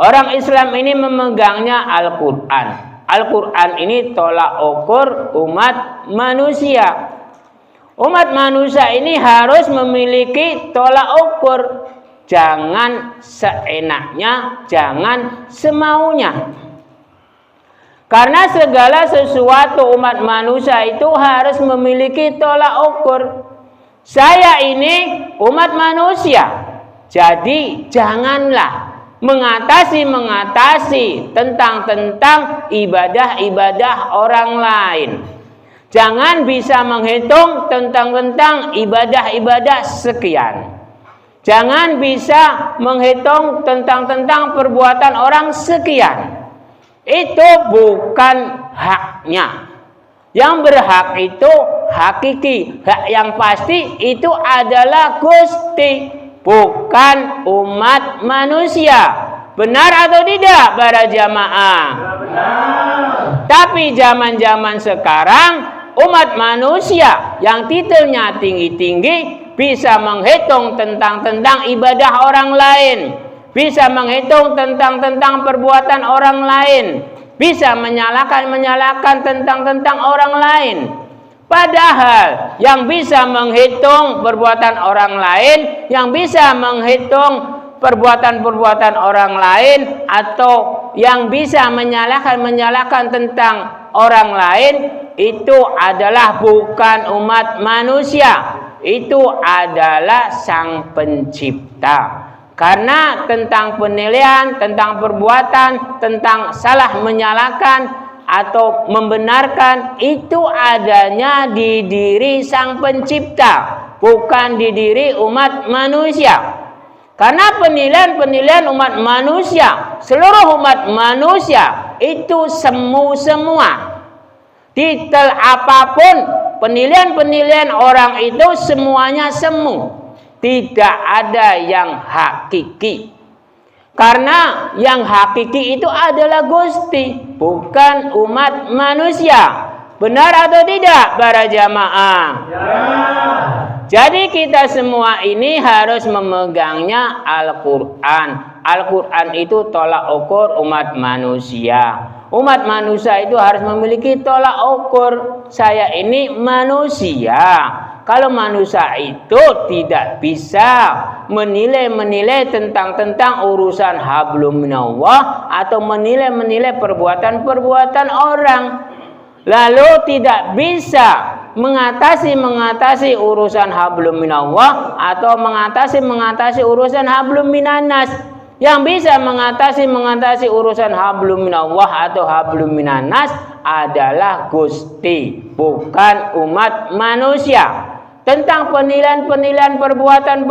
Orang Islam ini memegangnya Al-Quran. Al-Quran ini tolak ukur umat manusia. Umat manusia ini harus memiliki tolak ukur. Jangan seenaknya, jangan semaunya. Karena segala sesuatu umat manusia itu harus memiliki tolak ukur. Saya ini umat manusia, jadi janganlah mengatasi tentang ibadah-ibadah orang lain. Jangan bisa menghitung tentang ibadah-ibadah sekian. Jangan bisa menghitung tentang perbuatan orang sekian. Itu bukan haknya. Yang berhak itu hakiki, hak yang pasti itu adalah Gusti, bukan umat manusia. Benar atau tidak para jamaah? Benar. Tapi zaman-zaman sekarang umat manusia yang titelnya tinggi-tinggi bisa menghitung tentang ibadah orang lain, bisa menghitung tentang perbuatan orang lain. bisa menyalahkan tentang orang lain. Padahal yang bisa menghitung perbuatan orang lain, yang bisa menghitung perbuatan orang lain, atau yang bisa menyalahkan tentang orang lain, itu adalah bukan umat manusia, itu adalah Sang Pencipta. Karena tentang penilaian, tentang perbuatan, tentang salah menyalahkan atau membenarkan, itu adanya di diri Sang Pencipta, bukan di diri umat manusia. Karena penilaian umat manusia, seluruh umat manusia itu semu semua. Detail apapun, penilaian orang itu semuanya semu. Tidak ada yang hakiki. Karena yang hakiki itu adalah Gusti, bukan umat manusia. Benar atau tidak para jamaah? Ya. Jadi kita semua ini harus memegangnya Al-Quran. Al-Quran itu tolak ukur umat manusia. Umat manusia itu harus memiliki tolak ukur. Saya ini manusia. Kalau manusia itu tidak bisa menilai tentang urusan hablum minallah atau menilai perbuatan orang, lalu tidak bisa mengatasi urusan hablum minallah atau mengatasi urusan hablum minannas. Yang bisa mengatasi urusan hablum minallah atau hablum minannas adalah Gusti, bukan umat manusia. Tentang penilaian perbuatan,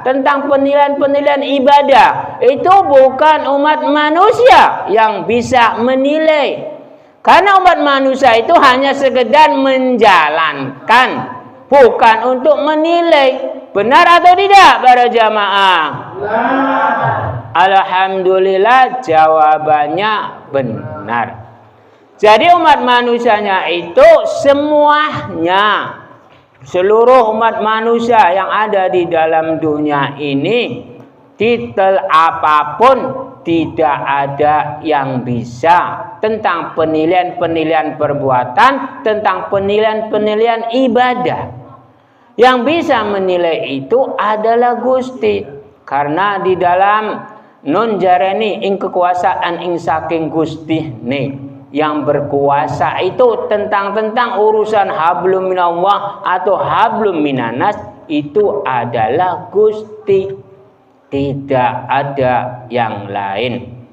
tentang penilaian ibadah, itu bukan umat manusia yang bisa menilai. Karena umat manusia itu hanya sekedar menjalankan, bukan untuk menilai. Benar atau tidak para jamaah? Alhamdulillah jawabannya benar. Jadi umat manusianya itu semuanya, seluruh umat manusia yang ada di dalam dunia ini, titel apapun tidak ada yang bisa tentang penilaian perbuatan, tentang penilaian ibadah. Yang bisa menilai itu adalah Gusti. Karena di dalam nun jareni ing kekuasaan ing saking Gusti nih, yang berkuasa itu tentang urusan hablum minallah atau hablum minannas, itu adalah Gusti, tidak ada yang lain.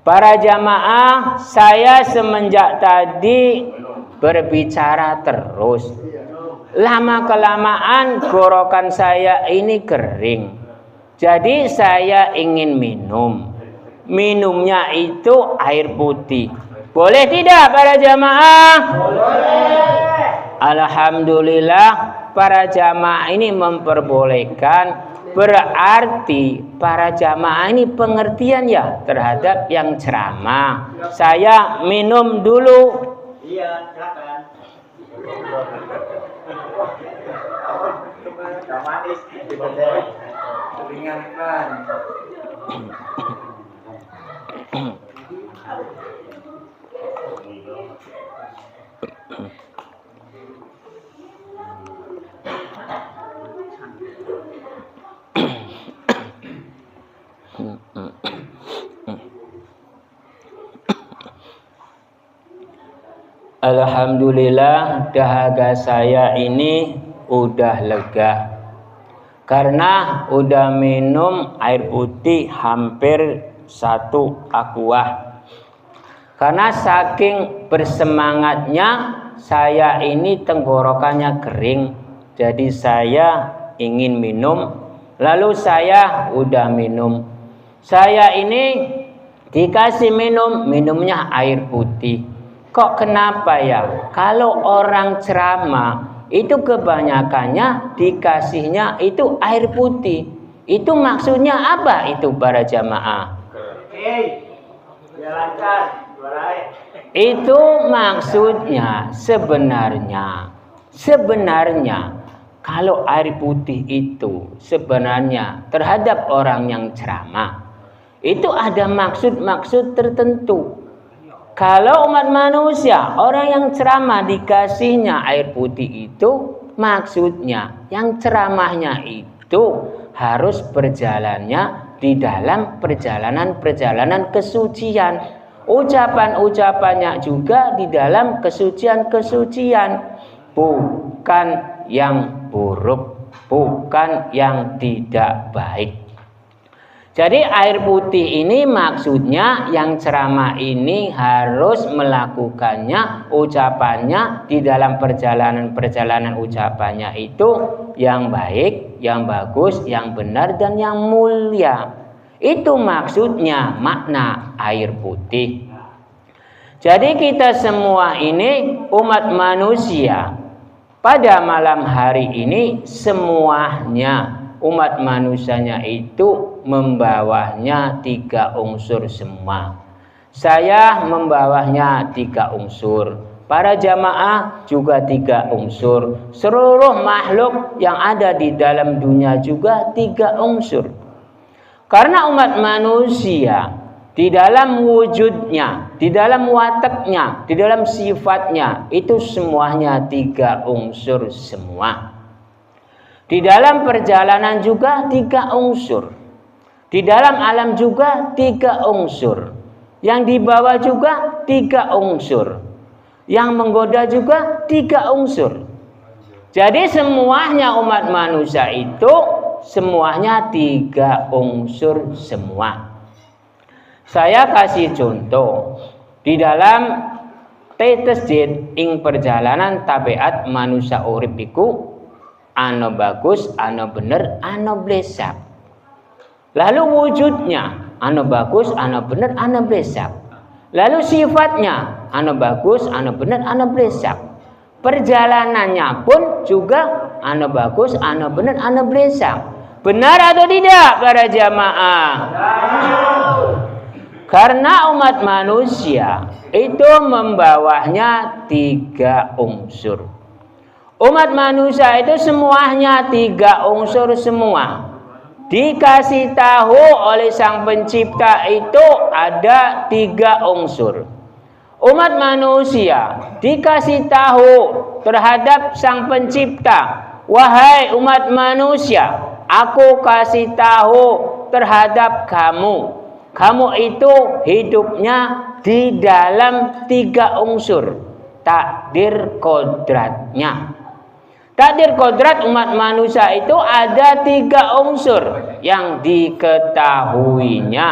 Para jamaah, saya semenjak tadi berbicara terus. Lama kelamaan gorokan saya ini kering. Jadi saya ingin minum. Minumnya itu air putih. Boleh tidak para jamaah? Boleh. Alhamdulillah para jamaah ini memperbolehkan. Berarti para jamaah ini pengertian ya terhadap yang ceramah. Saya minum dulu. Iya, silakan. Manis ringankan. Alhamdulillah dahaga saya ini udah lega. Karena udah minum air putih hampir 1 aquah. Karena saking bersemangatnya saya ini tenggorokannya kering. Jadi saya ingin minum. Lalu saya udah minum. Saya ini dikasih minumnya air putih. Kok kenapa ya? Kalau orang ceramah itu kebanyakannya dikasihnya itu air putih. Itu maksudnya apa itu para jamaah? Itu maksudnya sebenarnya kalau air putih itu sebenarnya terhadap orang yang ceramah itu ada maksud-maksud tertentu. Kalau umat manusia, orang yang ceramah dikasihnya air putih itu, maksudnya yang ceramahnya itu harus berjalannya di dalam perjalanan kesucian. Ucapan-ucapannya juga di dalam kesucian-kesucian, bukan yang buruk, bukan yang tidak baik. Jadi air putih ini maksudnya yang ceramah ini harus melakukannya, ucapannya di dalam perjalanan ucapannya itu yang baik, yang bagus, yang benar dan yang mulia. Itu maksudnya makna air putih. Jadi kita semua ini umat manusia pada malam hari ini semuanya umat manusianya itu membawanya 3 unsur semua. Saya membawanya 3 unsur. Para jamaah juga 3 unsur. Seluruh makhluk yang ada di dalam dunia juga 3 unsur. Karena umat manusia di dalam wujudnya, di dalam wataknya, di dalam sifatnya itu semuanya 3 unsur semua. Di dalam perjalanan juga 3 unsur. Di dalam alam juga 3 unsur. Yang dibawa juga 3 unsur. Yang menggoda juga 3 unsur. Jadi semuanya umat manusia itu semuanya 3 unsur semua. Saya kasih contoh. Di dalam tasjid ing perjalanan tabiat manusia urip iku ano bagus, ano bener, ano blesak. Lalu wujudnya ano bagus, ano bener, ano blesak. Lalu sifatnya ano bagus, ano bener, ano blesak. Perjalanannya pun juga ano bagus, ano bener, ano blesak. Benar atau tidak para jamaah? Karena umat manusia itu membawanya 3 unsur. Umat manusia itu semuanya 3 unsur semua. Dikasih tahu oleh Sang Pencipta itu ada 3 unsur. Umat manusia dikasih tahu terhadap Sang Pencipta, wahai umat manusia, aku kasih tahu terhadap kamu. Kamu itu hidupnya di dalam 3 unsur. Takdir kodratnya. Takdir kodrat umat manusia itu ada 3 unsur yang diketahuinya.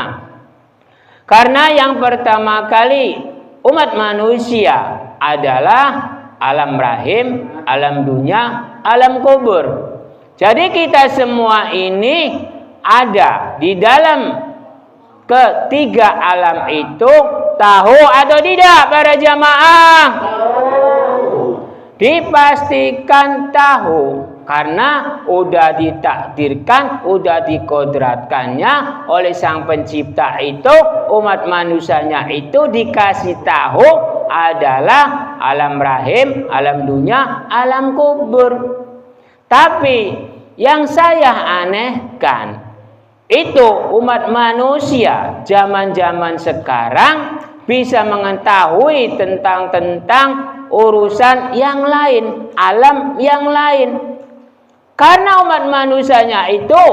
Karena yang pertama kali umat manusia adalah alam rahim, alam dunia, alam kubur. Jadi kita semua ini ada di dalam ketiga alam itu, tahu atau tidak para jamaah? Dipastikan tahu, karena udah ditakdirkan, udah dikodratkannya oleh Sang Pencipta itu, umat manusianya itu dikasih tahu adalah alam rahim, alam dunia, alam kubur. Tapi yang saya anehkan itu umat manusia zaman-zaman sekarang bisa mengetahui tentang urusan yang lain, alam yang lain. Karena umat manusianya itu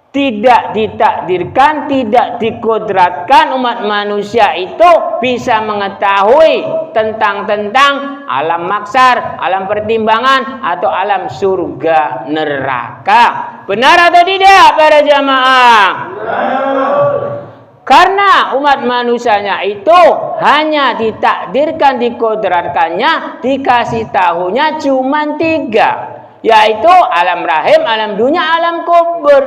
tidak ditakdirkan, tidak dikodratkan umat manusia itu bisa mengetahui tentang alam maksar, alam pertimbangan atau alam surga neraka. Benar atau tidak para jamaah? Karena umat manusianya itu hanya ditakdirkan, dikodratkannya, dikasih tahunya cuma 3, yaitu alam rahim, alam dunia, alam kubur.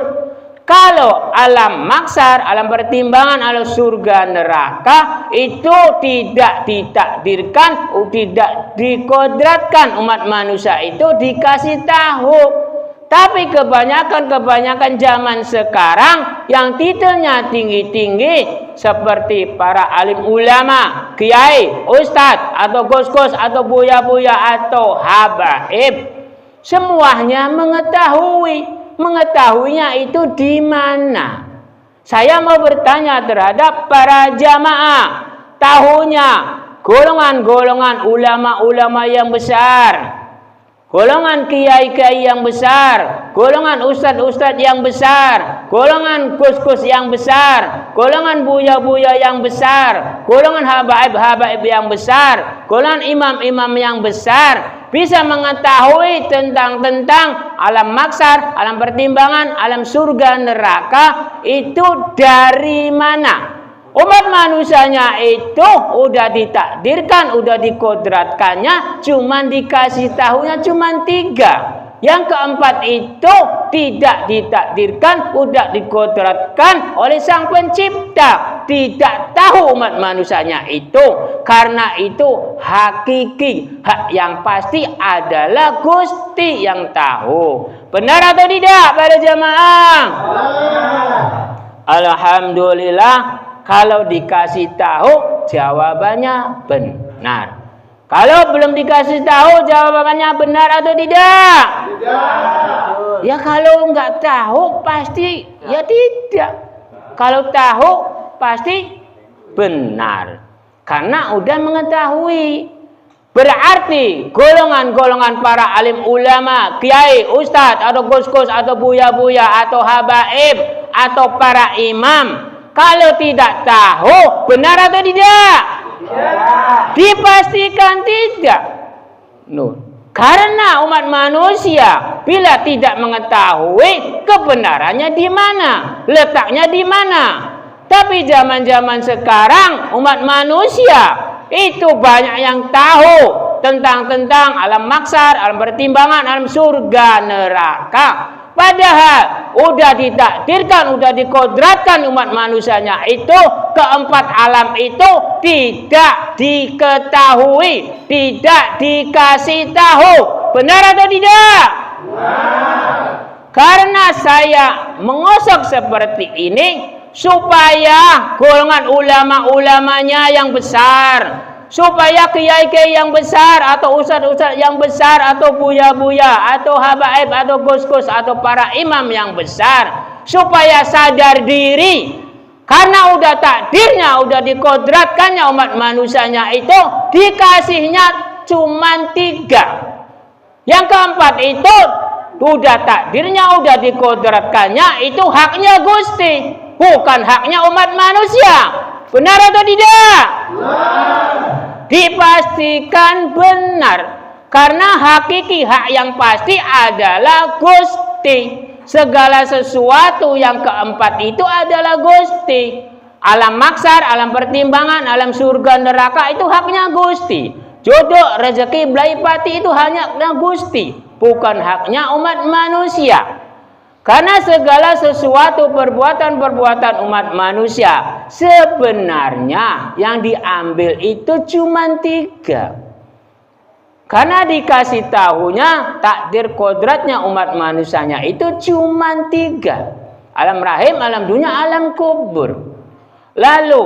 Kalau alam maksar, alam pertimbangan, alam surga neraka itu tidak ditakdirkan, tidak dikodratkan umat manusia itu dikasih tahu. Tapi kebanyakan zaman sekarang yang titelnya tinggi-tinggi seperti para alim ulama, kiai, ustadz atau gos-gos atau buya-buya atau habaib, semuanya mengetahuinya itu di mana? Saya mau bertanya terhadap para jamaah, tahunya golongan-golongan ulama-ulama yang besar, golongan kiai-kiai yang besar, golongan ustadz-ustadz yang besar, golongan kus-kus yang besar, golongan buya-buya yang besar, golongan habaib-habaib yang besar, golongan imam-imam yang besar, bisa mengetahui tentang alam maksar, alam pertimbangan, alam surga neraka itu dari mana? Umat manusianya itu udah ditakdirkan, udah dikodratkannya, cuman dikasih tahunya cuman 3. Yang keempat itu tidak ditakdirkan, udah dikodratkan oleh Sang Pencipta. Tidak tahu umat manusianya itu. Karena itu hakiki, hak yang pasti adalah Gusti yang tahu. Benar atau tidak para jamaah? Alhamdulillah. Kalau dikasih tahu, jawabannya benar. Kalau belum dikasih tahu, jawabannya benar atau tidak? Tidak. Ya kalau nggak tahu, pasti ya tidak. Kalau tahu, pasti benar. Karena udah mengetahui. Berarti golongan-golongan para alim ulama, kiai, ustadz, atau gus-gus, atau buya-buya, atau habaib, atau para imam, kalau tidak tahu, benar atau tidak? Tidak. Dipastikan tidak. Karena umat manusia bila tidak mengetahui kebenarannya di mana, letaknya di mana. Tapi zaman-zaman sekarang umat manusia itu banyak yang tahu tentang alam maksar, alam pertimbangan, alam surga neraka. Padahal udah ditakdirkan, udah dikodratkan umat manusianya itu keempat alam itu tidak diketahui, tidak dikasih tahu. Benar atau tidak? Karena saya mengosok seperti ini supaya golongan ulama-ulamanya yang besar, supaya kiai-kiai yang besar, atau ustadz-ustadz yang besar, atau buya-buya, atau habaib, atau gus-gus, atau para imam yang besar, supaya sadar diri. Karena udah takdirnya, udah dikodratkannya umat manusianya itu dikasihnya cuma 3. Yang keempat itu udah takdirnya, udah dikodratkannya, itu haknya Gusti, bukan haknya umat manusia. Benar atau tidak? Dipastikan benar. Karena hakiki, hak yang pasti adalah Gusti. Segala sesuatu yang keempat itu adalah Gusti. Alam maksar, alam pertimbangan, alam surga neraka itu haknya Gusti. Jodoh, rezeki, belai pati itu hanya Gusti, bukan haknya umat manusia. Karena segala sesuatu perbuatan-perbuatan umat manusia sebenarnya yang diambil itu cuma 3. Karena dikasih tahunya takdir kodratnya umat manusianya itu cuma 3. Alam rahim, alam dunia, alam kubur. Lalu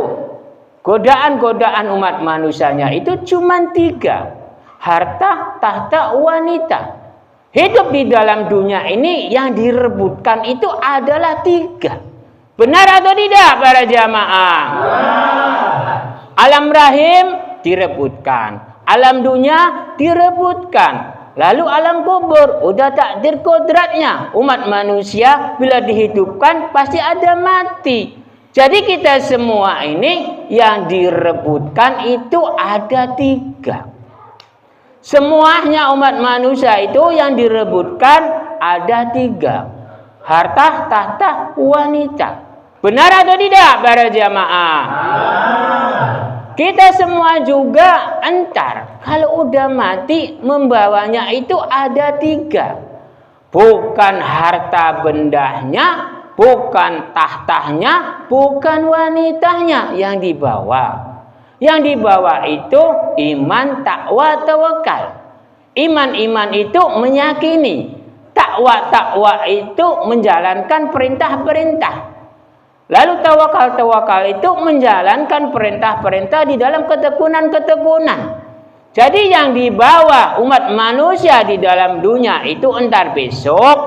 godaan-godaan umat manusianya itu cuma 3. Harta, tahta, wanita. Hidup di dalam dunia ini yang direbutkan itu adalah 3. Benar atau tidak para jamaah? Alam rahim direbutkan, alam dunia direbutkan, lalu alam kubur udah takdir kodratnya. Umat manusia bila dihidupkan pasti ada mati. Jadi kita semua ini yang direbutkan itu ada 3. Semuanya umat manusia itu yang direbutkan ada 3. Harta, tahta, wanita. Benar atau tidak para jamaah? Kita semua juga entar kalau udah mati membawanya itu ada 3. Bukan harta bendanya, bukan tahtanya, bukan wanitanya yang dibawa. Yang dibawa itu iman, takwa, tawakal. Iman itu meyakini. Takwa itu menjalankan perintah-perintah. Lalu tawakal itu menjalankan perintah-perintah di dalam ketekunan-ketekunan. Jadi yang dibawa umat manusia di dalam dunia itu entar besok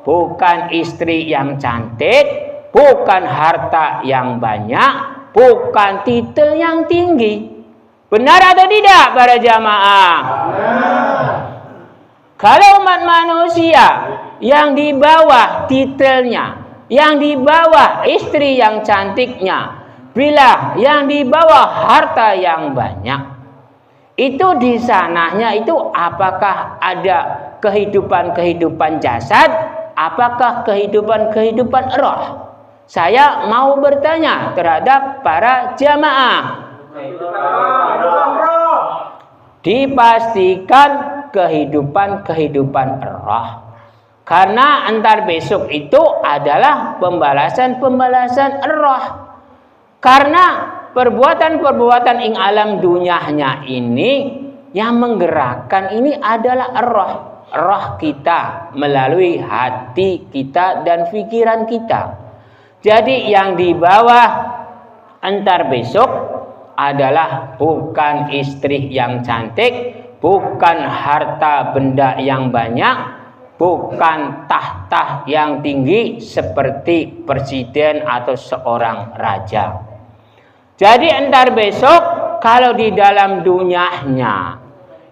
bukan istri yang cantik, bukan harta yang banyak, bukan titel yang tinggi. Benar atau tidak para jamaah? Kalau umat manusia yang di bawah titelnya, yang di bawah istri yang cantiknya, bila yang di bawah harta yang banyak, itu di sananya itu apakah ada kehidupan-kehidupan jasad, apakah kehidupan-kehidupan roh? Saya mau bertanya terhadap para jamaah. Dipastikan kehidupan-kehidupan roh. Karena antar besok itu adalah pembalasan-pembalasan roh. Karena perbuatan-perbuatan ing alam dunianya ini yang menggerakkan ini adalah roh. Roh kita melalui hati kita dan pikiran kita. Jadi yang di bawah antar besok adalah bukan istri yang cantik, bukan harta benda yang banyak, bukan tahta yang tinggi seperti presiden atau seorang raja. Jadi entar besok kalau di dalam dunianya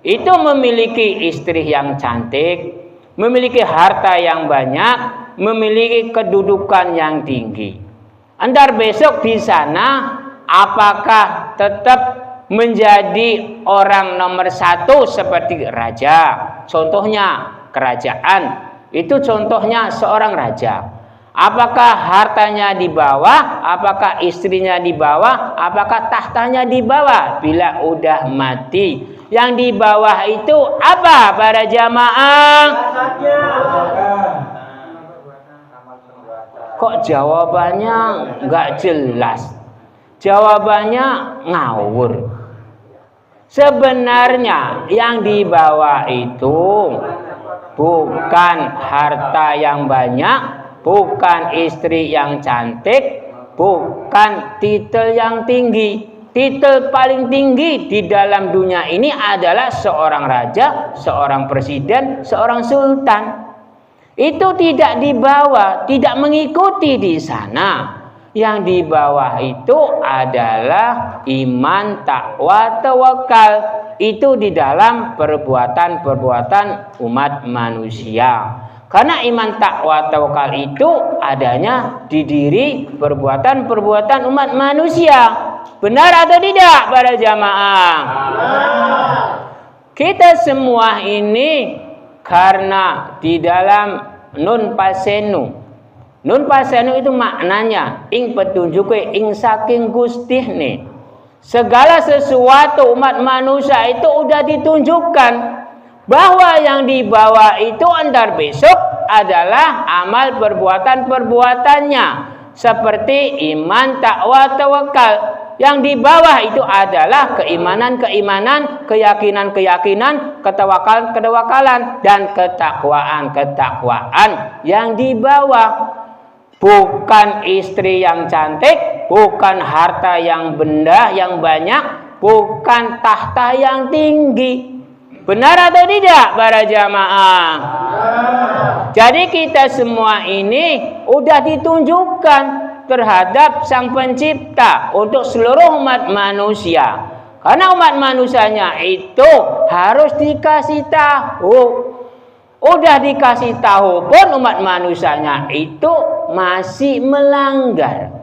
itu memiliki istri yang cantik, memiliki harta yang banyak, memiliki kedudukan yang tinggi. Entar besok di sana apakah tetap menjadi orang nomor satu seperti raja? Contohnya kerajaan, itu contohnya seorang raja. Apakah hartanya di bawah, apakah istrinya di bawah, apakah tahtanya di bawah? Bila udah mati, yang di bawah itu apa para jamaah? Kok jawabannya nggak jelas? Jawabannya ngawur. Sebenarnya yang di bawah itu bukan harta yang banyak, bukan istri yang cantik, bukan titel yang tinggi. Titel paling tinggi di dalam dunia ini adalah seorang raja, seorang presiden, seorang sultan. Itu tidak dibawa, tidak mengikuti di sana. Yang di bawah itu adalah iman, takwa, tawakal. Itu di dalam perbuatan-perbuatan umat manusia. Karena iman, takwa, tawakal itu adanya di diri perbuatan-perbuatan umat manusia. Benar atau tidak para jamaah? Kita semua ini karena di dalam nun pasenu. Nun pasenu itu maknanya ing petunjuke ing saking gustihne. Segala sesuatu umat manusia itu udah ditunjukkan bahwa yang dibawa itu antar besok adalah amal perbuatan-perbuatannya seperti iman, takwa, tawakal. Yang di bawah itu adalah keimanan-keimanan, keyakinan-keyakinan, ketawakalan-ketawakalan dan ketakwaan-ketakwaan yang di bawah. Bukan istri yang cantik, bukan harta yang benda yang banyak, bukan tahta yang tinggi. Benar atau tidak para jamaah? Jadi kita semua ini udah ditunjukkan terhadap Sang Pencipta untuk seluruh umat manusia. Karena umat manusianya itu harus dikasih tahu. Udah dikasih tahu pun umat manusianya itu masih melanggar.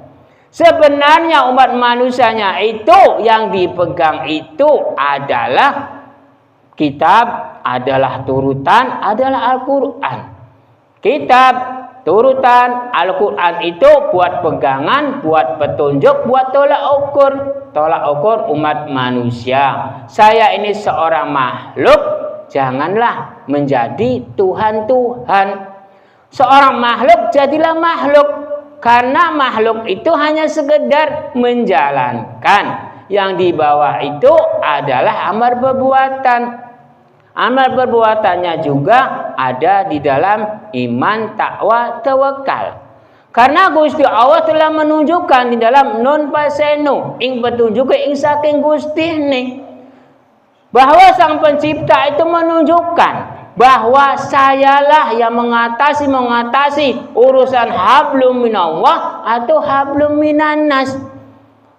Sebenarnya umat manusianya itu yang dipegang itu adalah kitab, adalah turutan, adalah Al-Quran. Kitab, turutan, Al-Quran itu buat pegangan, buat petunjuk, buat tolak ukur. Tolak ukur umat manusia. Saya ini seorang makhluk, janganlah menjadi Tuhan-Tuhan. Seorang makhluk jadilah makhluk. Karena makhluk itu hanya sekedar menjalankan. Yang di bawah itu adalah amal perbuatan. Amal perbuatannya juga ada di dalam iman, takwa, tawakal. Karena Gusti Allah telah menunjukkan di dalam non pasenu ing petunjuk ing saking Gusti ini bahwa Sang Pencipta itu menunjukkan bahwa sayalah yang mengatasi urusan hablum minallah atau hablum minannas,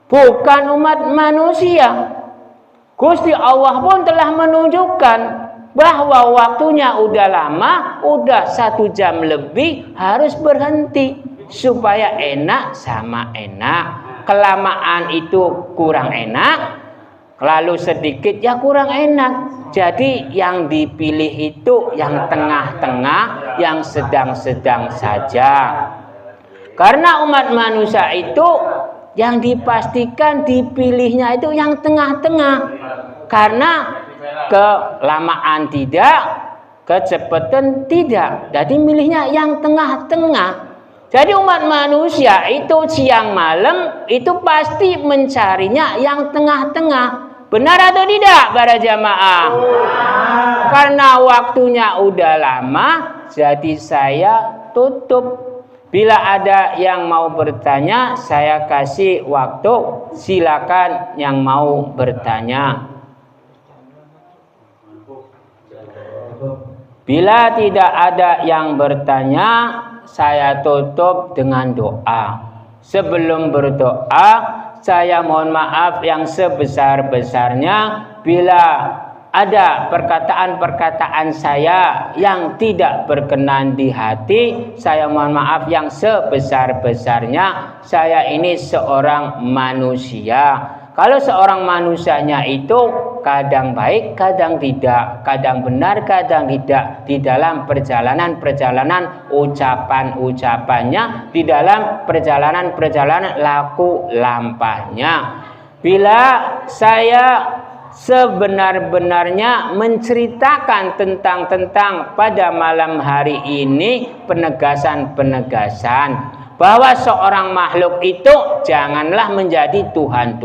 bukan umat manusia. Gusti Allah pun telah menunjukkan bahwa waktunya udah lama, udah 1 jam lebih, harus berhenti supaya enak sama enak. Kelamaan itu kurang enak, lalu sedikit ya kurang enak. Jadi yang dipilih itu yang tengah-tengah, yang sedang-sedang saja. Karena umat manusia itu yang dipastikan dipilihnya itu yang tengah-tengah. Karena kelamaan tidak, kecepatan tidak. Jadi milihnya yang tengah-tengah. Jadi umat manusia itu siang malam itu pasti mencarinya yang tengah-tengah. Benar atau tidak para jamaah? Karena waktunya udah lama, jadi saya tutup. Bila ada yang mau bertanya, saya kasih waktu. Silakan yang mau bertanya. Bila tidak ada yang bertanya, saya tutup dengan doa. Sebelum berdoa, saya mohon maaf yang sebesar-besarnya bila ada perkataan-perkataan saya yang tidak berkenan di hati. Saya mohon maaf yang sebesar-besarnya. Saya ini seorang manusia. Kalau seorang manusianya itu kadang baik, kadang tidak, kadang benar, kadang tidak, di dalam perjalanan ucapan-ucapannya, di dalam perjalanan laku lampahnya. Bila saya sebenar-benarnya menceritakan tentang pada malam hari ini penegasan bahwa seorang makhluk itu janganlah menjadi Tuhan.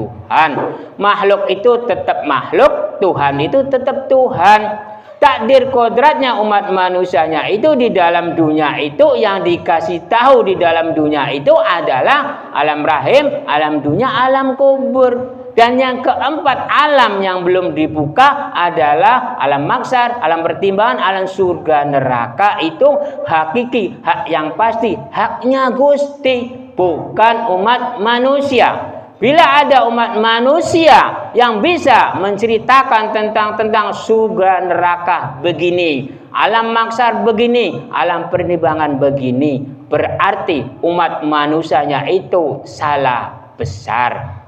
Makhluk itu tetap makhluk, Tuhan itu tetap Tuhan. Takdir kodratnya umat manusianya itu di dalam dunia itu yang dikasih tahu di dalam dunia itu adalah alam rahim, alam dunia, alam kubur. Dan yang keempat alam yang belum dibuka adalah alam maksar, alam pertimbangan, alam surga neraka. Itu hakiki, hak yang pasti, haknya Gusti, bukan umat manusia. Bila ada umat manusia yang bisa menceritakan tentang surga neraka begini, alam maksar begini, alam pertimbangan begini, berarti umat manusianya itu salah besar.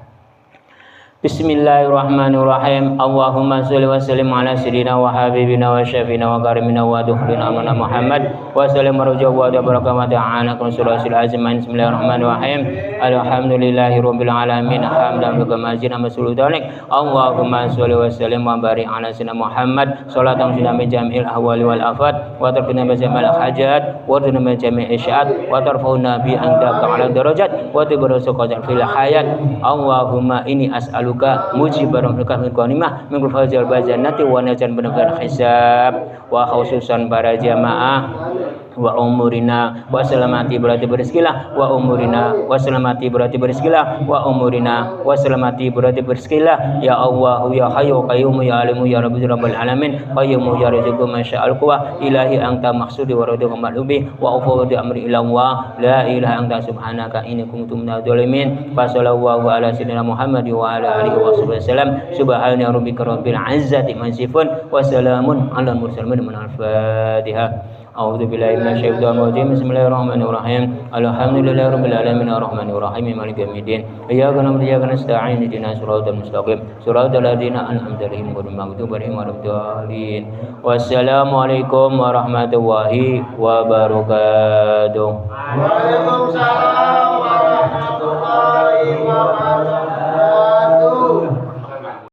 Bismillahirrahmanirrahim. Allahumma sholli wa sallim ala sayyidina wa habibina wa syafiina wa karimina wa dukhulina amana Muhammad wa sallim marja wa barakatuh ta'ala kun suratul azim. Bismillahirrahmanirrahim. Alhamdulillahi rabbil alamin hamdan wa majina masuludanik. Allahumma sholli wa sallim wa barik ala sayyidina Muhammad salatan min jamil ahwali wal afat wa tarbina bi jamal hajat wa tunma jami' isyat wa tarfauna bi anda ta'ala darajat wa tibarasuqat fil hayat. Allahumma inni as'alu mujibaran min ghanimah min fazil bazanati wa najan benar hisab wa khususan para jamaah wa umurina wa salamati berarti berskilah wa umurina wa salamati berarti berskilah wa umurina wa salamati berarti berskilah. Ya Allah ya hayyu qayyum ya alimu ya rabbil alamin qayyum ya rizqu masya'al quwa ilahi anta maqsudi wa radhu malubi wa ufawdi amri ila Allah la ilaha anta subhanaka inni kuntu minadz zalimin. Fa sallallahu ala sayyidina Muhammad wa ala alihi wasallam. Subhana rabbika rabbil izzati amma yasifun wa salamun alal mursalin. Al-Fatihah. A'udzu billahi minasyaitonir rajim. Bismillahirrahmanirrahim. Alhamdulillahi rabbil alamin arrahmanir rahim maliki yaumiddin. Iyyaka na'budu wa iyyaka nasta'in ihdinas siratal mustaqim siratal ladzina an'amta 'alaihim ghairil maghdubi 'alaihim waladdallin. Wassalamualaikum warahmatullahi wabarakatuh. Waalaikumsalam.